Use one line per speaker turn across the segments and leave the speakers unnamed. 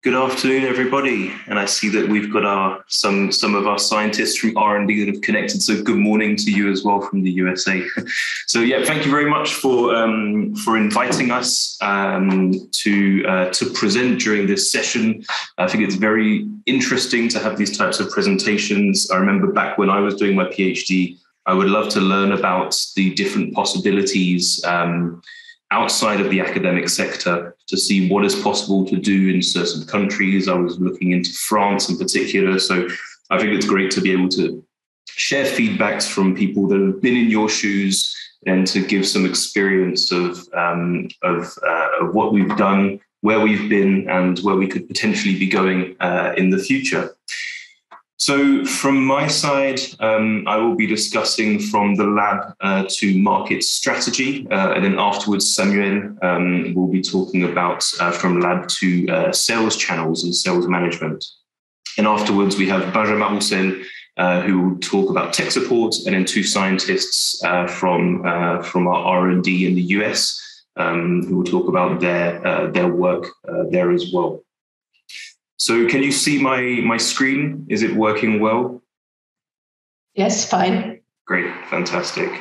Good afternoon, everybody. And I see that we've got some of our scientists from R&D that have connected. So good morning to you as well from the USA. So yeah, thank you very much for inviting us to present during this session. I think it's very interesting to have these types of presentations. I remember back when I was doing my PhD, I would love to learn about the different possibilities outside of the academic sector to see what is possible to do in certain countries. I was looking into France in particular. So I think it's great to be able to share feedbacks from people that have been in your shoes and to give some experience of what we've done, where we've been, and where we could potentially be going in the future. So from my side, I will be discussing from the lab to market strategy, and then afterwards Samuel will be talking about from lab to sales channels and sales management. And afterwards we have Benjamin Roussel, who will talk about tech support, and then two scientists from our R&D in the US, who will talk about their work there as well. So can you see my screen? Is it working well?
Yes, fine.
Great, fantastic.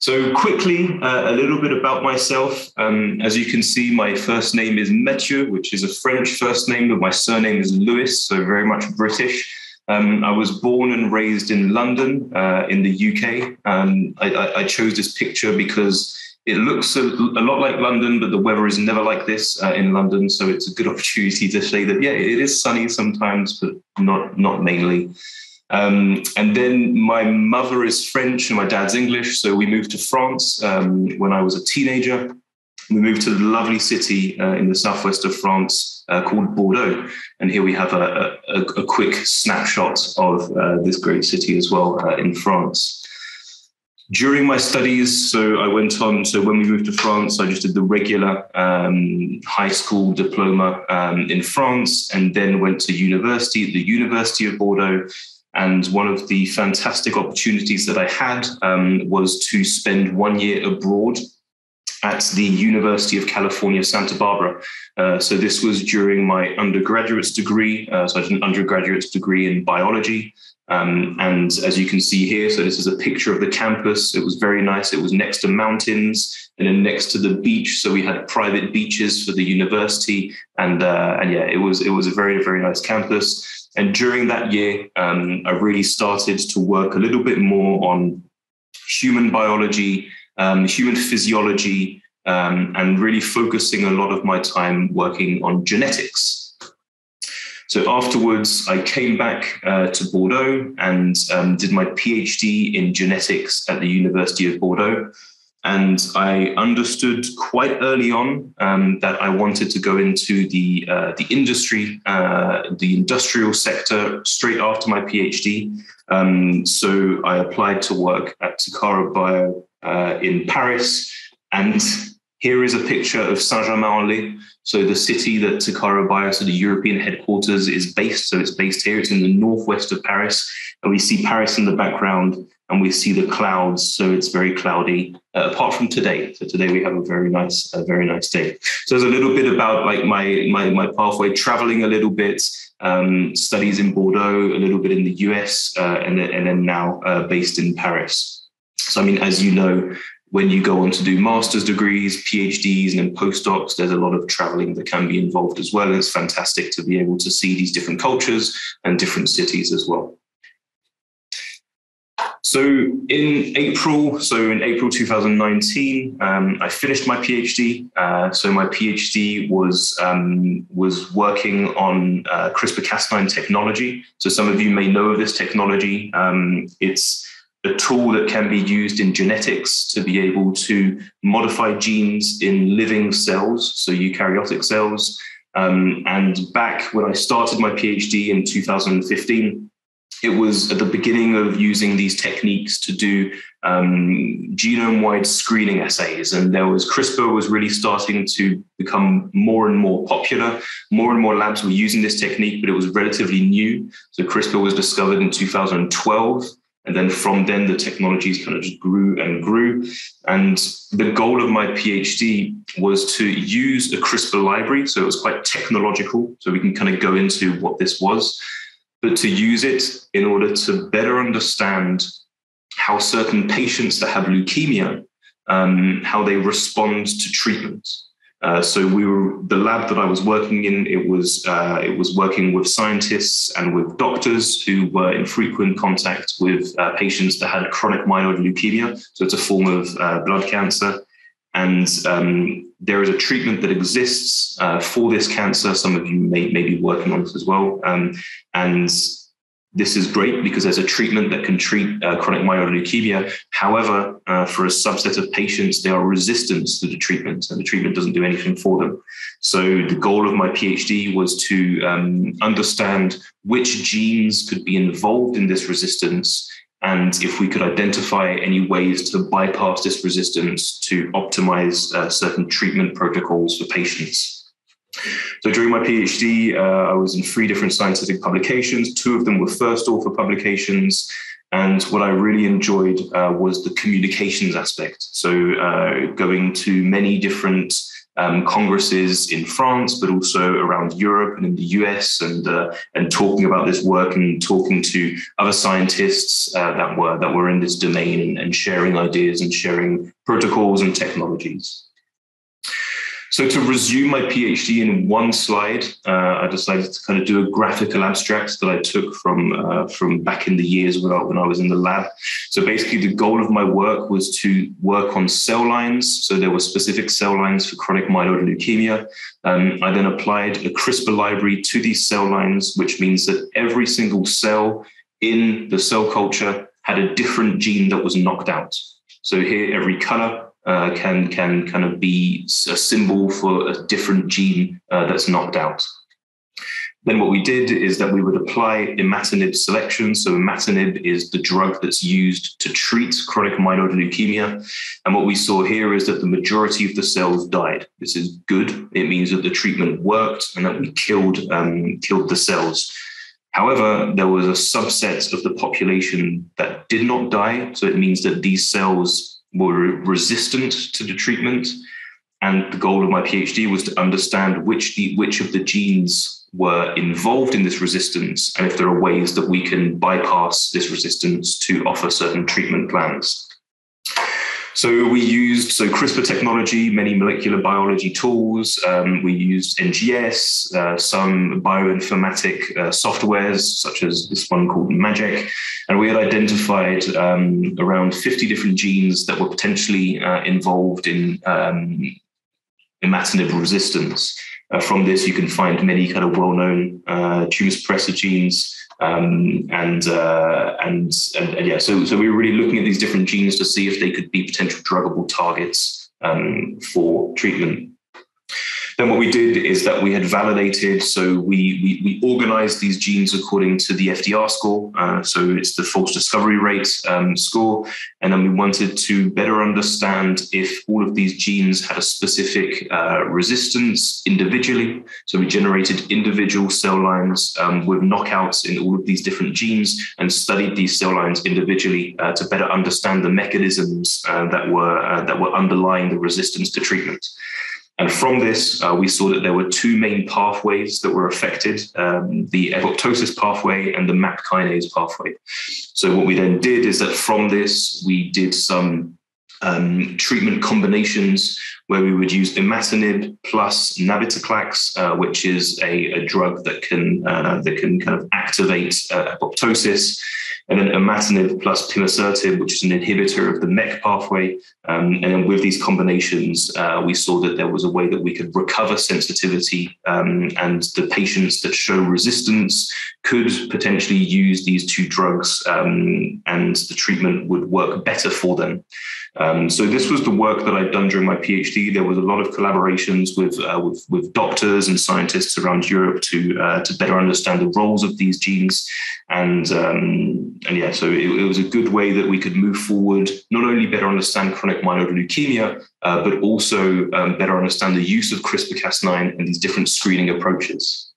So quickly, a little bit about myself. As you can see, my first name is Matthieu, which is a French first name, but my surname is Lewis, so very much British. I was born and raised in London, in the UK. I chose this picture because it looks a lot like London, but the weather is never like this in London. So it's a good opportunity to say that, yeah, it is sunny sometimes, but not mainly. And then my mother is French and my dad's English. So we moved to France when I was a teenager. We moved to the lovely city in the southwest of France called Bordeaux. And here we have a quick snapshot of this great city as well in France. During my studies, so I went on, so when we moved to France, I just did the regular high school diploma in France, and then went to university at the University of Bordeaux. And one of the fantastic opportunities that I had was to spend 1 year abroad at the University of California, Santa Barbara. So this was during my undergraduate degree. So I did an undergraduate degree in biology. And as you can see here, so this is a picture of the campus. It was very nice. It was next to mountains and then next to the beach. So we had private beaches for the university. And yeah, it was a very, very nice campus. And during that year, I really started to work a little bit more on human biology, human physiology, and really focusing a lot of my time working on genetics. So afterwards, I came back to Bordeaux and did my PhD in genetics at the University of Bordeaux. And I understood quite early on that I wanted to go into the industry, the industrial sector straight after my PhD. So I applied to work at Takara Bio in Paris. And here is a picture of Saint-Germain-en-Laye. So the city that Takara Bio, so the European headquarters, is based. So it's based here. It's in the northwest of Paris. And we see Paris in the background and we see the clouds. So it's very cloudy, apart from today. So today we have a very nice day. So there's a little bit about like my pathway, traveling a little bit, studies in Bordeaux, a little bit in the US, and then now based in Paris. So, I mean, as you know, when you go on to do master's degrees, PhDs, and then postdocs, there's a lot of traveling that can be involved as well. And it's fantastic to be able to see these different cultures and different cities as well. So in April 2019, I finished my PhD. So my PhD was working on CRISPR-Cas9 technology. So some of you may know of this technology. It's a tool that can be used in genetics to be able to modify genes in living cells, so eukaryotic cells. And back when I started my PhD in 2015, it was at the beginning of using these techniques to do genome-wide screening assays. And CRISPR was really starting to become more and more popular. More and more labs were using this technique, but it was relatively new. So CRISPR was discovered in 2012. And then from then, the technologies kind of just grew and grew. And the goal of my PhD was to use a CRISPR library. So it was quite technological. So we can kind of go into what this was, but to use it in order to better understand how certain patients that have leukemia, how they respond to treatment. So the lab that I was working in, it was working with scientists and with doctors who were in frequent contact with patients that had chronic myeloid leukemia. So it's a form of blood cancer. And there is a treatment that exists for this cancer. Some of you may be working on this as well. And this is great because there's a treatment that can treat chronic myeloid leukemia. However, for a subset of patients, they are resistant to the treatment and the treatment doesn't do anything for them. So the goal of my PhD was to understand which genes could be involved in this resistance and if we could identify any ways to bypass this resistance to optimize certain treatment protocols for patients. So during my PhD, I was in 3 different scientific publications. 2 of them were first author publications. And what I really enjoyed was the communications aspect. So going to many different congresses in France, but also around Europe and in the US, and talking about this work and talking to other scientists that were in this domain and sharing ideas and sharing protocols and technologies. So to resume my PhD in one slide, I decided to kind of do a graphical abstract that I took from back in the years when I was in the lab. So basically the goal of my work was to work on cell lines. So there were specific cell lines for chronic myeloid leukemia. I then applied a CRISPR library to these cell lines, which means that every single cell in the cell culture had a different gene that was knocked out. So here, every color can kind of be a symbol for a different gene that's knocked out. Then what we did is that we would apply imatinib selection. So imatinib is the drug that's used to treat chronic myeloid leukemia. And what we saw here is that the majority of the cells died. This is good. It means that the treatment worked and that we killed the cells. However, there was a subset of the population that did not die. So it means that these cells were resistant to the treatment. And the goal of my PhD was to understand which of the genes were involved in this resistance and if there are ways that we can bypass this resistance to offer certain treatment plans. So we used CRISPR technology, many molecular biology tools. We used NGS, some bioinformatic softwares, such as this one called Magic. And we had identified around 50 different genes that were potentially involved in imatinib resistance. From this, you can find many kind of well-known tumor suppressor genes. So we were really looking at these different genes to see if they could be potential druggable targets for treatment. Then what we did is that we had validated, so we organized these genes according to the FDR score. So it's the false discovery rate score. And then we wanted to better understand if all of these genes had a specific resistance individually. So we generated individual cell lines with knockouts in all of these different genes and studied these cell lines individually to better understand the mechanisms that were underlying the resistance to treatment. And from this, we saw that there were 2 main pathways that were affected, the apoptosis pathway and the MAP kinase pathway. So what we then did is that from this, we did some treatment combinations where we would use imatinib plus nabitaclax, which is a drug that can kind of activate apoptosis. And then imatinib plus pimasertib, which is an inhibitor of the MEK pathway. And then with these combinations, we saw that there was a way that we could recover sensitivity, and the patients that show resistance could potentially use these 2 drugs, and the treatment would work better for them. So this was the work that I'd done during my PhD. There was a lot of collaborations with doctors and scientists around Europe to better understand the roles of these genes. So it was a good way that we could move forward, not only better understand chronic myeloid leukemia, but also better understand the use of CRISPR-Cas9 and these different screening approaches.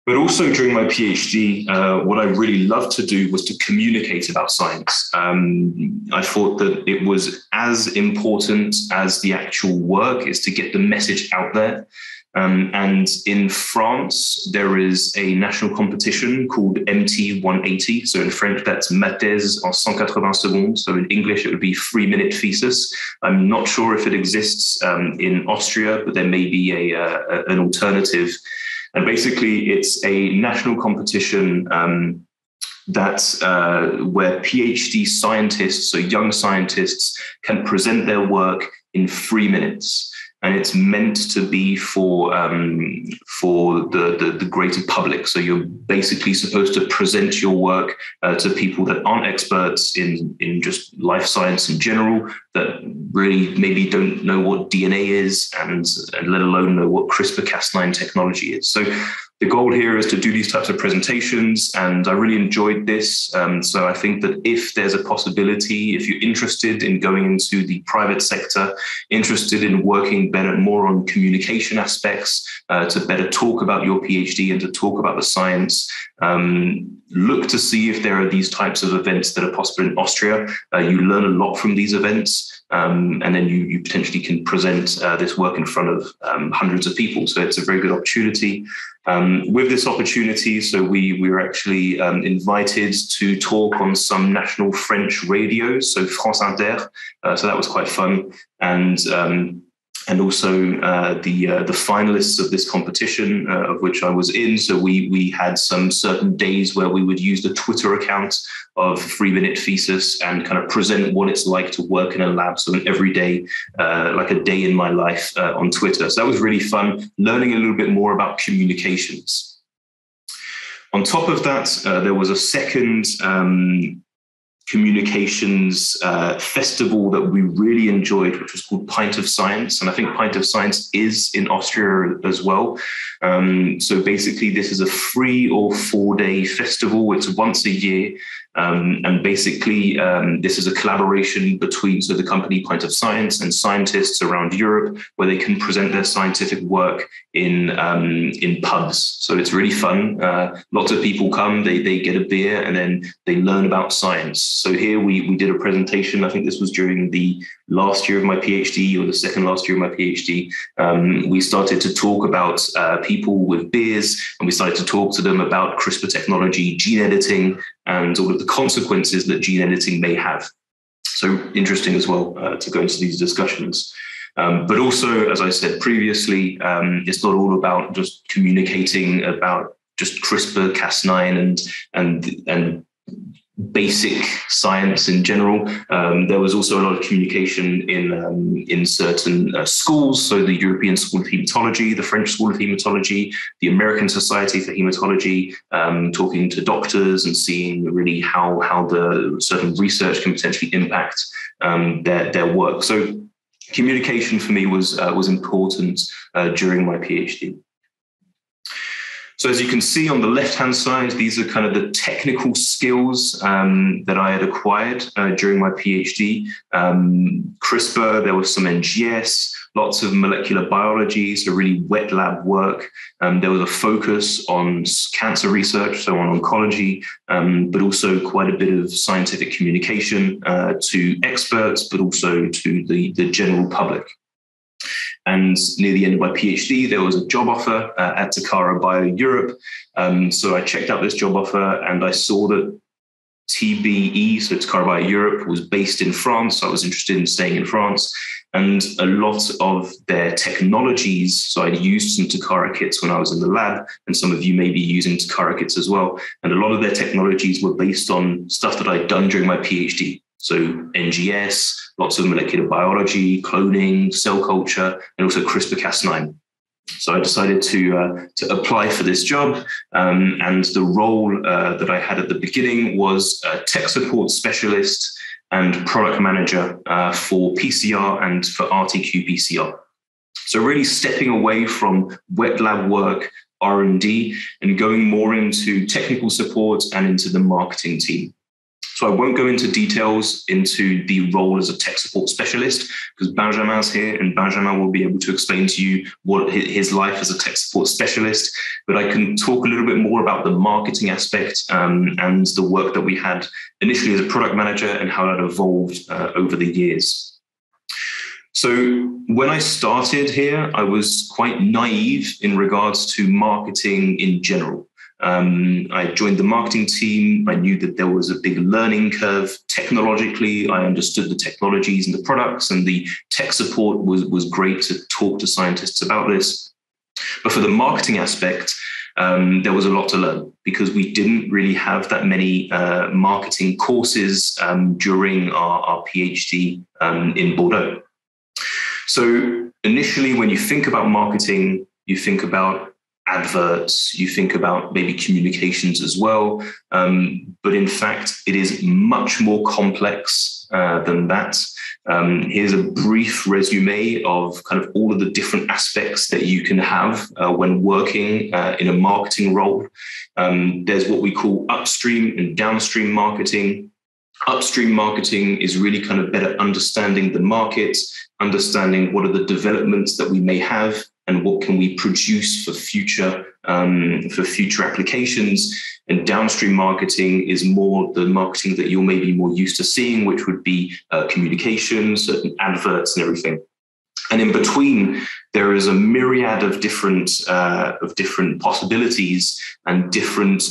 But also during my PhD, what I really loved to do was to communicate about science. I thought that it was as important as the actual work is to get the message out there. And in France, there is a national competition called MT-180. So in French, that's Ma thèse en 180 secondes. So in English, it would be 3-minute thesis. I'm not sure if it exists in Austria, but there may be an alternative. And basically, it's a national competition where PhD scientists, so young scientists, can present their work in 3 minutes. And it's meant to be for the greater public. So you're basically supposed to present your work to people that aren't experts in just life science in general, that really maybe don't know what DNA is and let alone know what CRISPR-Cas9 technology is. So the goal here is to do these types of presentations, and I really enjoyed this. So I think that if there's a possibility, if you're interested in going into the private sector, interested in working more on communication aspects, to better talk about your PhD and to talk about the science, look to see if there are these types of events that are possible in Austria. You learn a lot from these events. And then you potentially can present this work in front of hundreds of people. So it's a very good opportunity. With this opportunity, so we were actually invited to talk on some national French radios, so France Inter. So that was quite fun. And also the finalists of this competition, of which I was in. So we had some certain days where we would use the Twitter account of 3-minute thesis and kind of present what it's like to work in a lab. So an everyday, like a day in my life on Twitter. So that was really fun, learning a little bit more about communications. On top of that, there was a second communications festival that we really enjoyed, which was called Pint of Science. And I think Pint of Science is in Austria as well. So basically, this is a 3 or 4 day festival. It's once a year. And basically, this is a collaboration between the company Pint of Science and scientists around Europe, where they can present their scientific work in pubs. So it's really fun. Lots of people come, they get a beer, and then they learn about science. So here we did a presentation. I think this was during the last year of my PhD or the second last year of my PhD. We started to talk about people with beers, and we started to talk to them about CRISPR technology, gene editing, and all of the consequences that gene editing may have. So interesting as well to go into these discussions. But also, as I said previously, it's not all about just communicating about just CRISPR-Cas9 and basic science in general. There was also a lot of communication in certain schools. So the European School of Hematology, the French School of Hematology, the American Society for Hematology, talking to doctors and seeing really how the certain research can potentially impact their work. So communication for me was important during my PhD. So as you can see on the left-hand side, these are kind of the technical skills that I had acquired during my PhD. CRISPR, there was some NGS, lots of molecular biology, so really wet lab work. There was a focus on cancer research, so on oncology, but also quite a bit of scientific communication to experts, but also to the general public. And near the end of my PhD, there was a job offer at Takara Bio Europe. So I checked out this job offer and I saw that TBE, so Takara Bio Europe, was based in France. So I was interested in staying in France. And a lot of their technologies, so I'd used some Takara kits when I was in the lab, and some of you may be using Takara kits as well. And a lot of their technologies were based on stuff that I'd done during my PhD. So NGS, lots of molecular biology, cloning, cell culture, and also CRISPR-Cas9. So I decided to apply for this job. And the role that I had at the beginning was a tech support specialist and product manager for PCR and for RTQ Pcr. So really stepping away from wet lab work, R&D, and going more into technical support and into the marketing team. So I won't go into details into the role as a tech support specialist because Benjamin's here and Benjamin will be able to explain to you what his life as a tech support specialist. But I can talk a little bit more about the marketing aspect and the work that we had initially as a product manager and how that evolved over the years. So when I started here, I was quite naive in regards to marketing in general. I joined the marketing team. I knew that there was a big learning curve. Technologically, I understood the technologies and the products, and the tech support was great to talk to scientists about this. But for the marketing aspect, there was a lot to learn because we didn't really have that many marketing courses during our PhD in Bordeaux. So initially, when you think about marketing, you think about adverts, you think about maybe communications as well. But in fact, it is much more complex than that. Here's a brief resume of kind of all of the different aspects that you can have when working in a marketing role. There's what we call upstream and downstream marketing. Upstream marketing is really kind of better understanding the market, understanding what are the developments that we may have and what can we produce for future applications. And downstream marketing is more the marketing that you're maybe more used to seeing, which would be communications, certain adverts and everything. And in between, there is a myriad of different possibilities and different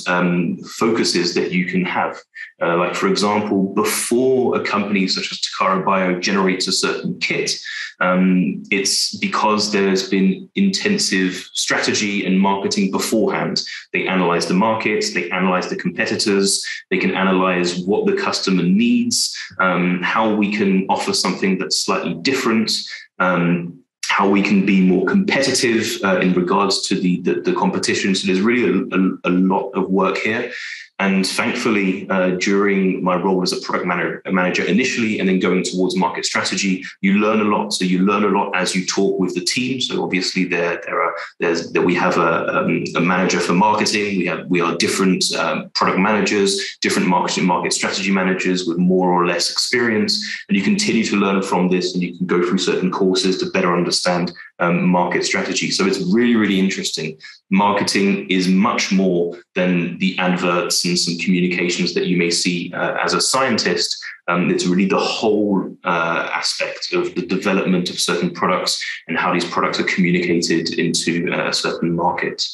focuses that you can have. Like, for example, before a company such as Takara Bio generates a certain kit, it's because there's been intensive strategy and marketing beforehand. They analyze the markets, they analyze the competitors, they can analyze what the customer needs, how we can offer something that's slightly different, how we can be more competitive in regards to the competition. So there's really a lot of work here. And thankfully, during my role as a product manager initially, and then going towards market strategy, you learn a lot. So you learn a lot as you talk with the team. So obviously, we have a manager for marketing. We are different product managers, different market strategy managers with more or less experience, and you continue to learn from this. And you can go through certain courses to better understand market strategy. So it's really, really interesting. Marketing is much more than the adverts and some communications that you may see as a scientist. It's really the whole aspect of the development of certain products and how these products are communicated into a certain market.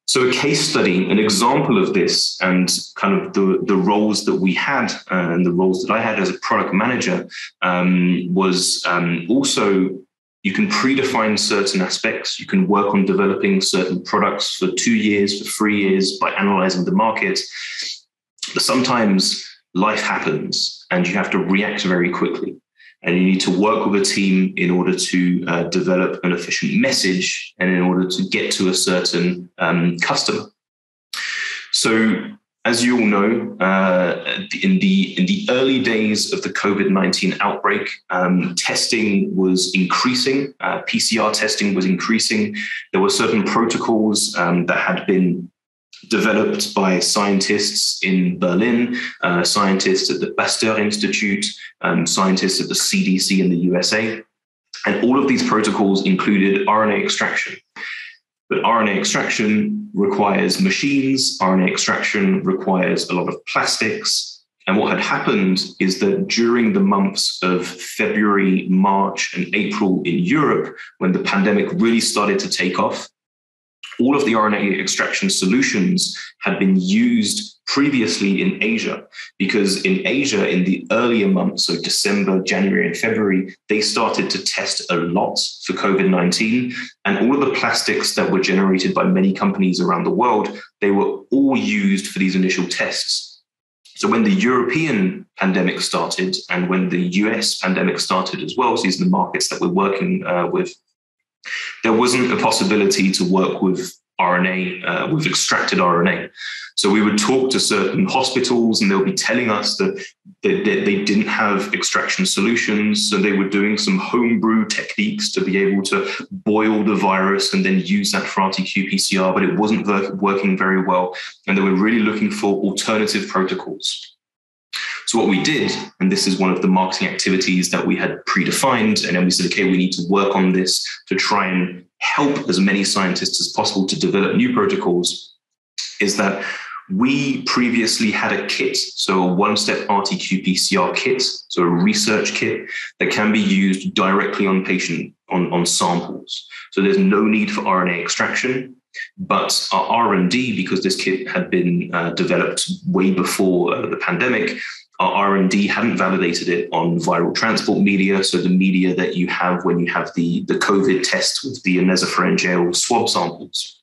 So a case study, an example of this, and kind of the roles that we had and the roles that I had as a product manager was also, you can predefine certain aspects. You can work on developing certain products for 2 years, for 3 years by analyzing the market. But sometimes life happens and you have to react very quickly. And you need to work with a team in order to develop an efficient message and in order to get to a certain customer. So as you all know, in the early days of the COVID-19 outbreak, testing was increasing. PCR testing was increasing. There were certain protocols that had been developed by scientists in Berlin, scientists at the Pasteur Institute, scientists at the CDC in the USA. And all of these protocols included RNA extraction. But RNA extraction requires machines. RNA extraction requires a lot of plastics. And what had happened is that during the months of February, March, and April in Europe, when the pandemic really started to take off, all of the RNA extraction solutions had been used previously in Asia, because in Asia, in the earlier months, so December, January, and February, they started to test a lot for COVID-19. And all of the plastics that were generated by many companies around the world, they were all used for these initial tests. So when the European pandemic started and when the US pandemic started as well, so these are the markets that we're working with, there wasn't a possibility to work with RNA, with extracted RNA. So we would talk to certain hospitals and they'll be telling us that they didn't have extraction solutions. So they were doing some homebrew techniques to be able to boil the virus and then use that for RT-qPCR, but it wasn't working very well. And they were really looking for alternative protocols. So what we did, and this is one of the marketing activities that we had predefined, and then we said, okay, we need to work on this to try and help as many scientists as possible to develop new protocols, is that we previously had a kit, so a one-step RT-qPCR kit, so a research kit that can be used directly on on samples. So there's no need for RNA extraction, but our R&D, because this kit had been developed way before the pandemic, our R&D hadn't validated it on viral transport media, so the media that you have when you have the COVID test with the nasopharyngeal swab samples.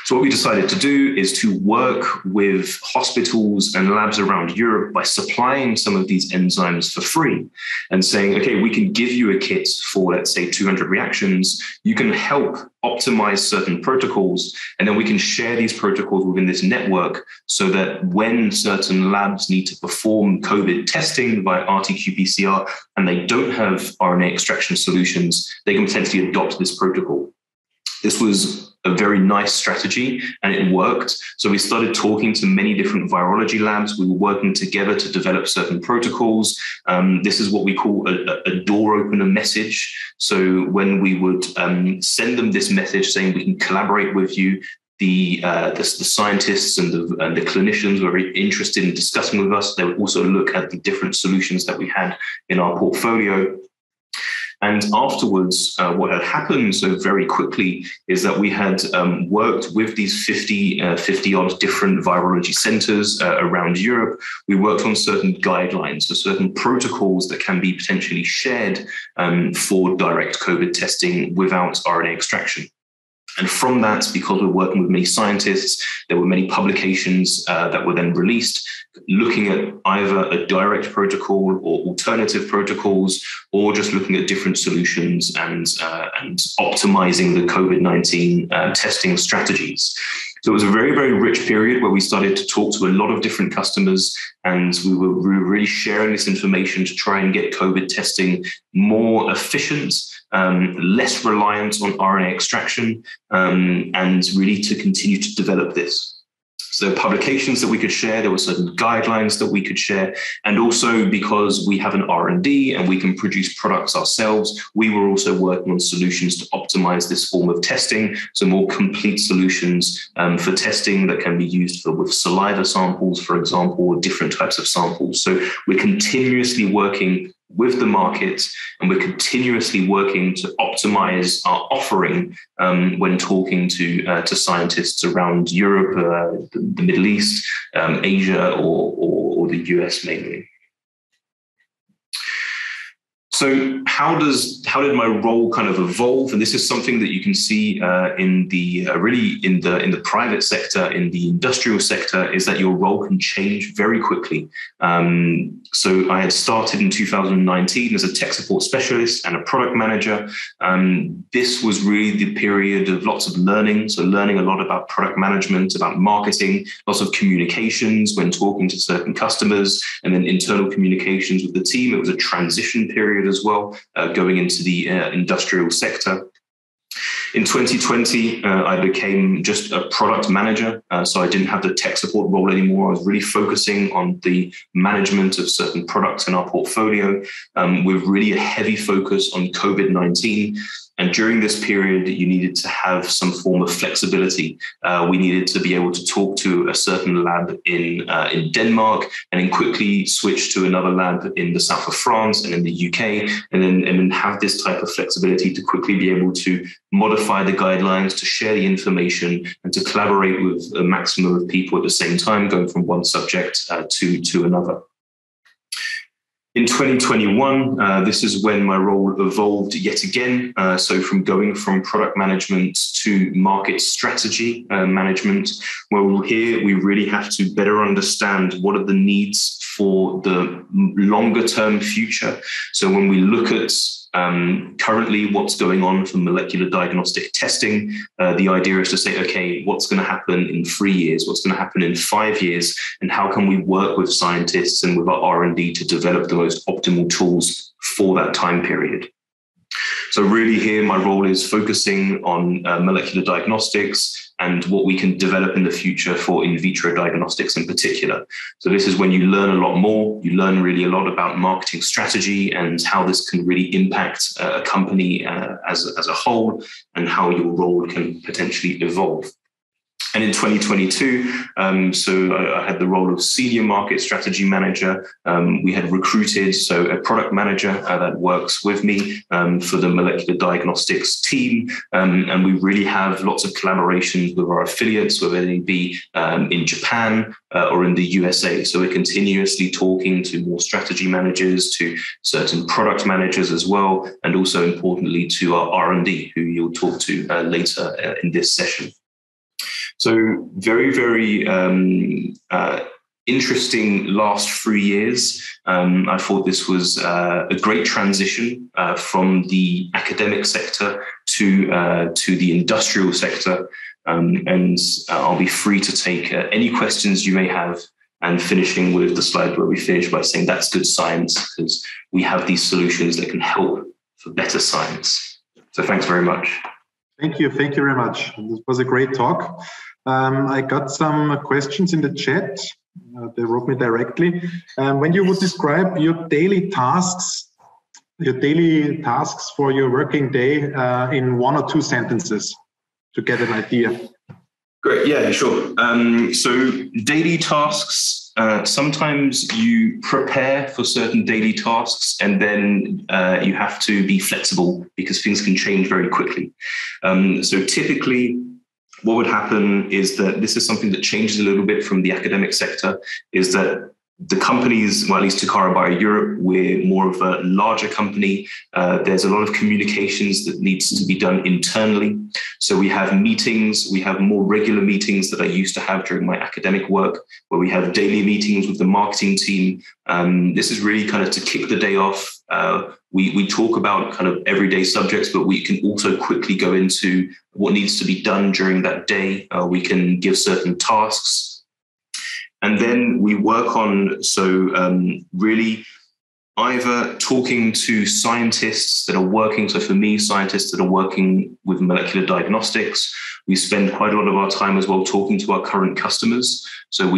So what we decided to do is to work with hospitals and labs around Europe by supplying some of these enzymes for free and saying, okay, we can give you a kit for, let's say, 200 reactions. You can help optimize certain protocols, and then we can share these protocols within this network so that when certain labs need to perform COVID testing by RT-qPCR and they don't have RNA extraction solutions, they can potentially adopt this protocol. This was a very nice strategy and it worked. So we started talking to many different virology labs. We were working together to develop certain protocols. This is what we call a door opener message. So when we would send them this message saying we can collaborate with you, the scientists and the clinicians were very interested in discussing with us. They would also look at the different solutions that we had in our portfolio. And afterwards, what had happened so very quickly is that we had worked with these 50 odd different virology centers around Europe. We worked on certain guidelines, so certain protocols that can be potentially shared for direct COVID testing without RNA extraction. And from that, because we're working with many scientists, there were many publications that were then released looking at either a direct protocol or alternative protocols, or just looking at different solutions and optimizing the COVID-19 testing strategies. So it was a very, very rich period where we started to talk to a lot of different customers, and we were really sharing this information to try and get COVID testing more efficient, less reliant on RNA extraction, and really to continue to develop this. So publications that we could share, there were certain guidelines that we could share. And also because we have an R&D and we can produce products ourselves, we were also working on solutions to optimize this form of testing. So more complete solutions for testing that can be used with saliva samples, for example, or different types of samples. So we're continuously working with the market, and we're continuously working to optimize our offering when talking to scientists around Europe, the Middle East, Asia, or the US mainly. So how did my role kind of evolve? And this is something that you can see in the private sector, in the industrial sector, is that your role can change very quickly. So I had started in 2019 as a tech support specialist and a product manager. This was really the period of lots of learning. So learning a lot about product management, about marketing, lots of communications when talking to certain customers, and then internal communications with the team. It was a transition period as well, going into the industrial sector. In 2020, I became just a product manager. So I didn't have the tech support role anymore. I was really focusing on the management of certain products in our portfolio, with really a heavy focus on COVID-19. And during this period, you needed to have some form of flexibility. We needed to be able to talk to a certain lab in Denmark, and then quickly switch to another lab in the south of France and in the UK, and then have this type of flexibility to quickly be able to modify the guidelines, to share the information, and to collaborate with a maximum of people at the same time, going from one subject to another. In 2021, this is when my role evolved yet again. So from going from product management to market strategy management, well, here we really have to better understand what are the needs for the longer term future. So when we look at currently what's going on for molecular diagnostic testing. The idea is to say, okay, what's going to happen in 3 years? What's going to happen in 5 years? And how can we work with scientists and with our R&D to develop the most optimal tools for that time period? So really here, my role is focusing on molecular diagnostics and what we can develop in the future for in vitro diagnostics in particular. So this is when you learn a lot more. You learn really a lot about marketing strategy and how this can really impact a company as a whole, and how your role can potentially evolve. And in 2022, so I had the role of senior market strategy manager. We had recruited a product manager that works with me for the molecular diagnostics team. And we really have lots of collaborations with our affiliates, whether they be in Japan or in the USA. So we're continuously talking to more strategy managers, to certain product managers as well, and also importantly to our R&D, who you'll talk to later in this session. So very, very interesting last 3 years. I thought this was a great transition from the academic sector to the industrial sector. And I'll be free to take any questions you may have, and finishing with the slide where we finish by saying that's good science, because we have these solutions that can help for better science. So thanks very much.
Thank you. Thank you very much. This was a great talk. I got some questions in the chat. They wrote me directly. When you would describe your daily tasks for your working day in 1 or 2 sentences to get an idea.
Great. Yeah, sure. So daily tasks, sometimes you prepare for certain daily tasks, and then you have to be flexible because things can change very quickly. So typically, what would happen is that this is something that changes a little bit from the academic sector, is that the companies, well, at least Takara Bio Europe, we're more of a larger company. There's a lot of communications that needs to be done internally. So we have meetings, we have more regular meetings that I used to have during my academic work, where we have daily meetings with the marketing team. This is really kind of to kick the day off. We talk about kind of everyday subjects, but we can also quickly go into what needs to be done during that day. We can give certain tasks. And then we work on, really either talking to scientists that are working. So for me, scientists that are working with molecular diagnostics. We spend quite a lot of our time as well talking to our current customers. So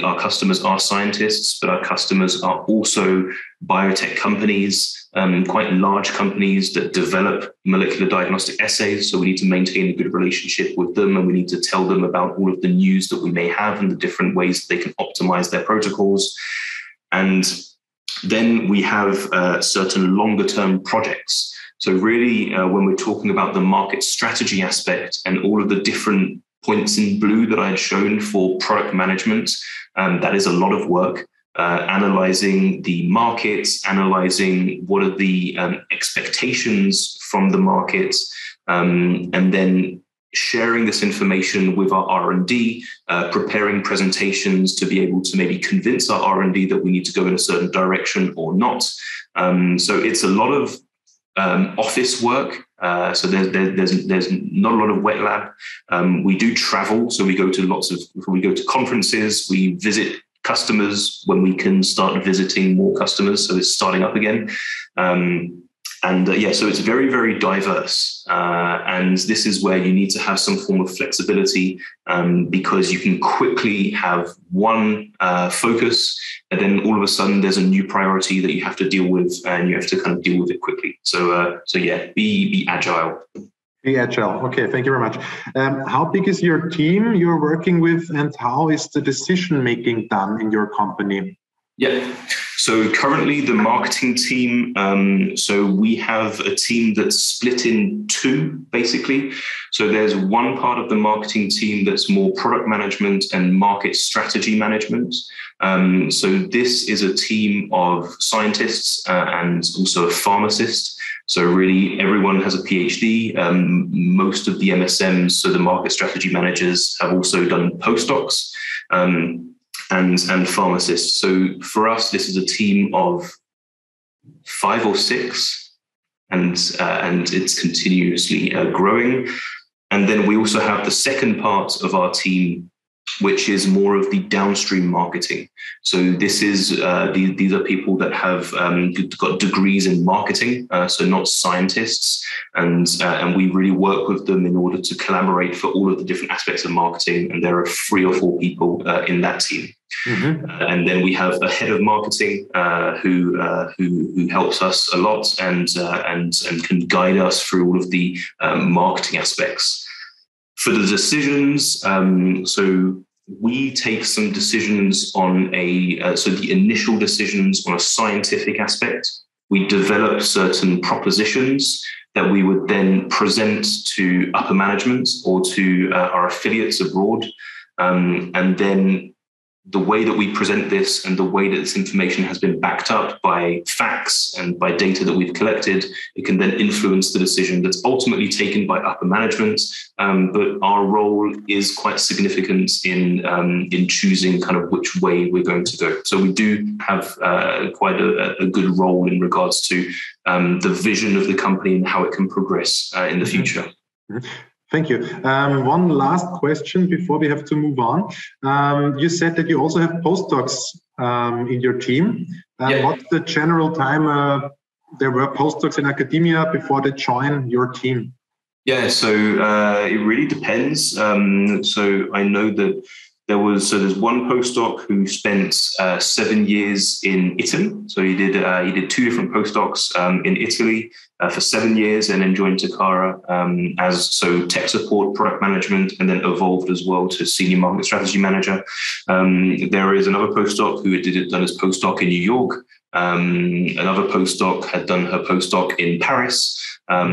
our customers are scientists, but our customers are also biotech companies, quite large companies that develop molecular diagnostic assays. So we need to maintain a good relationship with them, and we need to tell them about all of the news that we may have and the different ways that they can optimize their protocols. And then we have certain longer term projects. So really, when we're talking about the market strategy aspect and all of the different points in blue that I had shown for product management, that is a lot of work. Analyzing the markets, analyzing what are the expectations from the markets, and then sharing this information with our R&D, preparing presentations to be able to maybe convince our R&D that we need to go in a certain direction or not. So it's a lot of office work. So there's not a lot of wet lab. We do travel, so we go to conferences, we visit customers when we can start visiting more customers. So it's starting up again. So it's very, very diverse. And this is where you need to have some form of flexibility, because you can quickly have one focus, and then all of a sudden there's a new priority that you have to deal with, and you have to kind of deal with it quickly. So be agile.
Be agile. Okay, thank you very much. How big is your team you're working with, and how is the decision making done in your company?
Yeah. So currently the marketing team, so we have a team that's split in 2, basically. So there's one part of the marketing team that's more product management and market strategy management. So this is a team of scientists and also a pharmacist. So really everyone has a PhD. Most of the MSMs, so the market strategy managers, have also done postdocs. And pharmacists. So for us, this is a team of 5 or 6, and it's continuously growing. And then we also have the second part of our team, which is more of the downstream marketing. So this is these are people that have got degrees in marketing, so not scientists, and we really work with them in order to collaborate for all of the different aspects of marketing. And there are 3 or 4 people in that team. Mm-hmm. And then we have a head of marketing who helps us a lot and can guide us through all of the marketing aspects. For the decisions, so we take some decisions on so the initial decisions on a scientific aspect. We develop certain propositions that we would then present to upper management or to our affiliates abroad. And then the way that we present this and the way that this information has been backed up by facts and by data that we've collected, it can then influence the decision that's ultimately taken by upper management. But our role is quite significant in choosing kind of which way we're going to go. So we do have quite a good role in regards to the vision of the company and how it can progress in the future.
Mm-hmm. Thank you. One last question before we have to move on. You said that you also have postdocs in your team.
Yeah.
What's the general time there were postdocs in academia before they join your team?
Yeah, so it really depends. So I know that there's one postdoc who spent 7 years in Italy. So he did 2 different postdocs in Italy for 7 years, and then joined Takara as tech support, product management, and then evolved as well to senior market strategy manager. There is another postdoc who had done his postdoc in New York. Another postdoc had done her postdoc in Paris.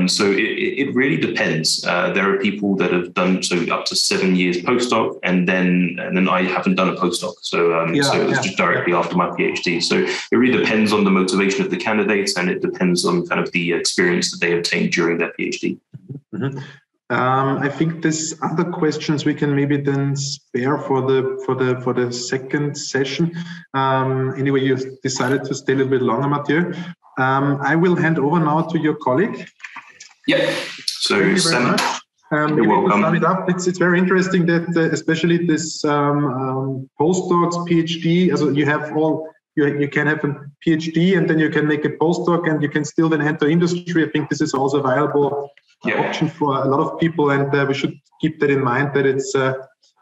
So it really depends. There are people that have done up to 7 years postdoc, and then I haven't done a postdoc. So it was just directly after my PhD. So it really depends on the motivation of the candidates, and it depends on kind of the experience that they obtained during their PhD.
Mm-hmm. I think there's other questions we can maybe then spare for the second session. Anyway, you decided to stay a little bit longer, Matthieu. I will hand over now to your colleague.
Yeah. So Sam, you're welcome.
Sum it up. It's very interesting that especially this postdocs, PhD. Also you have you can have a PhD and then you can make a postdoc and you can still then enter industry. I think this is also a viable option for a lot of people, and we should keep that in mind, that it's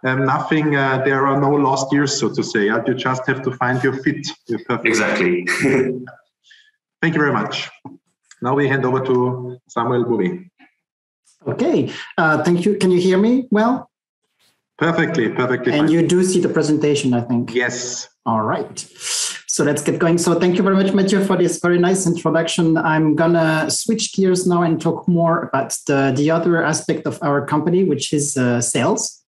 nothing. There are no lost years, so to say. You just have to find your fit.
Exactly.
Thank you very much. Now we hand over to Samuel Bouvet.
Okay, thank you. Can you hear me well?
Perfectly.
And
fine.
You do see the presentation, I think.
Yes.
All right. So let's get going. So thank you very much, Matthieu, for this very nice introduction. I'm gonna switch gears now and talk more about the other aspect of our company, which is sales.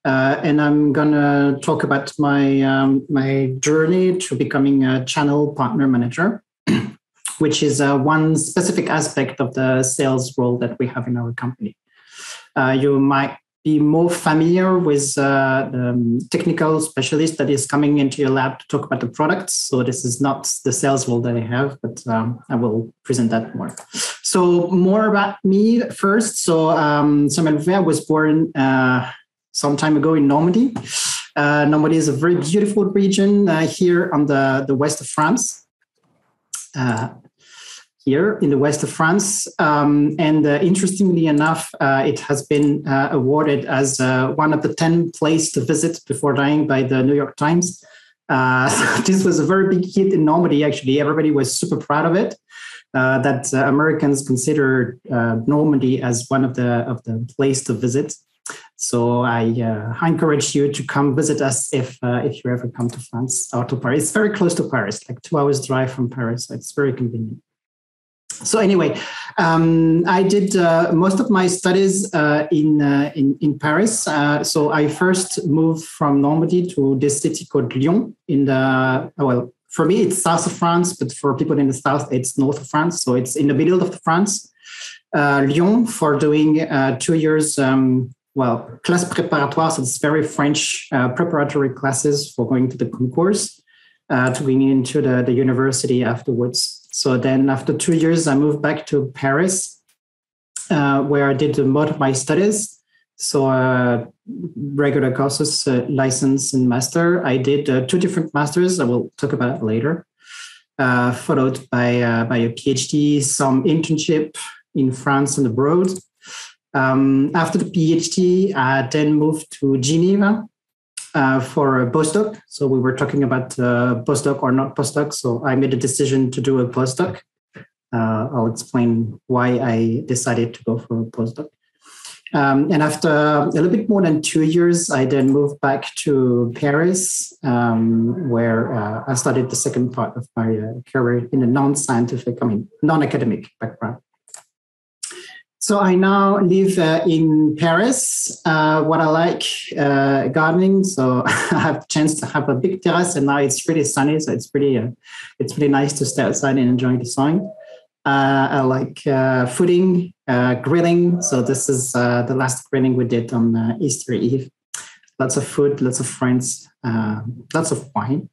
And I'm gonna talk about my journey to becoming a channel partner manager, which is one specific aspect of the sales role that we have in our company. You might be more familiar with the technical specialist that is coming into your lab to talk about the products. So this is not the sales role that I have, but I will present that more. So more about me first. So Samuel Bouvet was born some time ago in Normandy. Normandy is a very beautiful region here on the west of France. Here in the west of France. And interestingly enough, it has been awarded as one of the 10 places to visit before dying by the New York Times. So this was a very big hit in Normandy, actually. Everybody was super proud of it, that Americans consider Normandy as one of the places to visit. So I encourage you to come visit us if you ever come to France or to Paris. It's very close to Paris, like 2 hours drive from Paris. So it's very convenient. So anyway, I did most of my studies in Paris. So I first moved from Normandy to this city called Lyon. For me, it's south of France, but for people in the south, it's north of France. So it's in the middle of France. Lyon for doing 2 years, classe préparatoire. So it's very French preparatory classes for going to the concours, to going into the university afterwards. So then after 2 years, I moved back to Paris, where I did most of my studies. So regular courses, license and master. I did 2 different masters. I will talk about it later. Followed by a PhD, some internship in France and abroad. After the PhD, I then moved to Geneva for a postdoc. So we were talking about postdoc or not postdoc. So I made a decision to do a postdoc. I'll explain why I decided to go for a postdoc. And after a little bit more than 2 years, I then moved back to Paris, where I started the second part of my career in a non-academic background. So I now live in Paris. What I like, gardening. So I have the chance to have a big terrace, and now it's really sunny. So it's pretty nice to stay outside and enjoy the sun. I like fooding, grilling. So this is the last grilling we did on Easter Eve. Lots of food, lots of friends, lots of wine.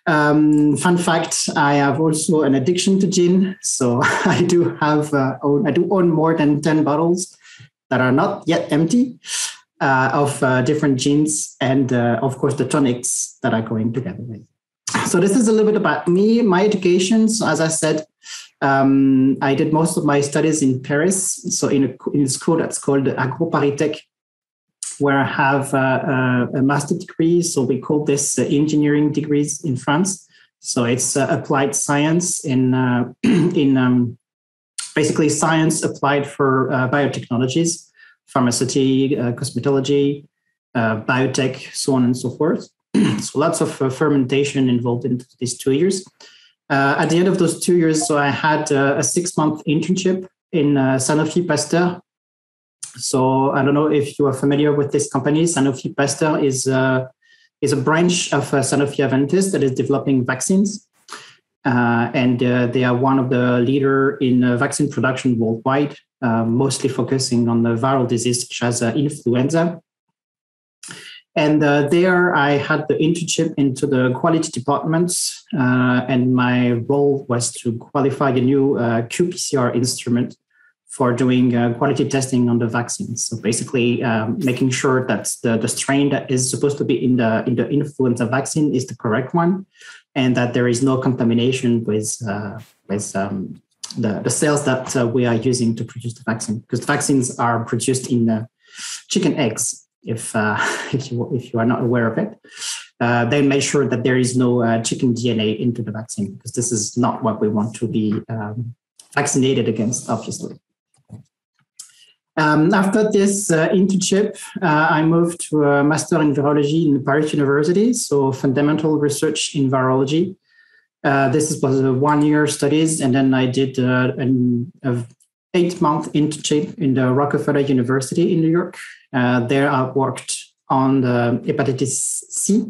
Fun fact, I have also an addiction to gin. So I do own more than 10 bottles that are not yet empty of different gins, and of course the tonics that are going together with. So this is a little bit about me, my education. So as I said, I did most of my studies in Paris. So in a school that's called Agro-Paris-Tech, where I have a master degree. So we call this engineering degrees in France. So it's applied science in basically science applied for biotechnologies, pharmaceutics, cosmetology, biotech, so on and so forth. So lots of fermentation involved in these 2 years. At the end of those 2 years, so I had a 6-month internship in Sanofi Pasteur. So I don't know if you are familiar with this company. Sanofi Pasteur is a branch of Sanofi Aventis that is developing vaccines. And they are one of the leader in vaccine production worldwide, mostly focusing on the viral disease such as influenza. And there I had the internship into the quality departments, and my role was to qualify a new qPCR instrument for doing quality testing on the vaccines. So basically making sure that the strain that is supposed to be in the influenza vaccine is the correct one, and that there is no contamination with the cells that we are using to produce the vaccine, because the vaccines are produced in chicken eggs. If you are not aware of it, they make sure that there is no chicken DNA into the vaccine, because this is not what we want to be vaccinated against, obviously. After this internship, I moved to a master in virology in Paris University, so fundamental research in virology. This was a 1-year studies, and then I did an 8-month internship in the Rockefeller University in New York. There I worked on the hepatitis C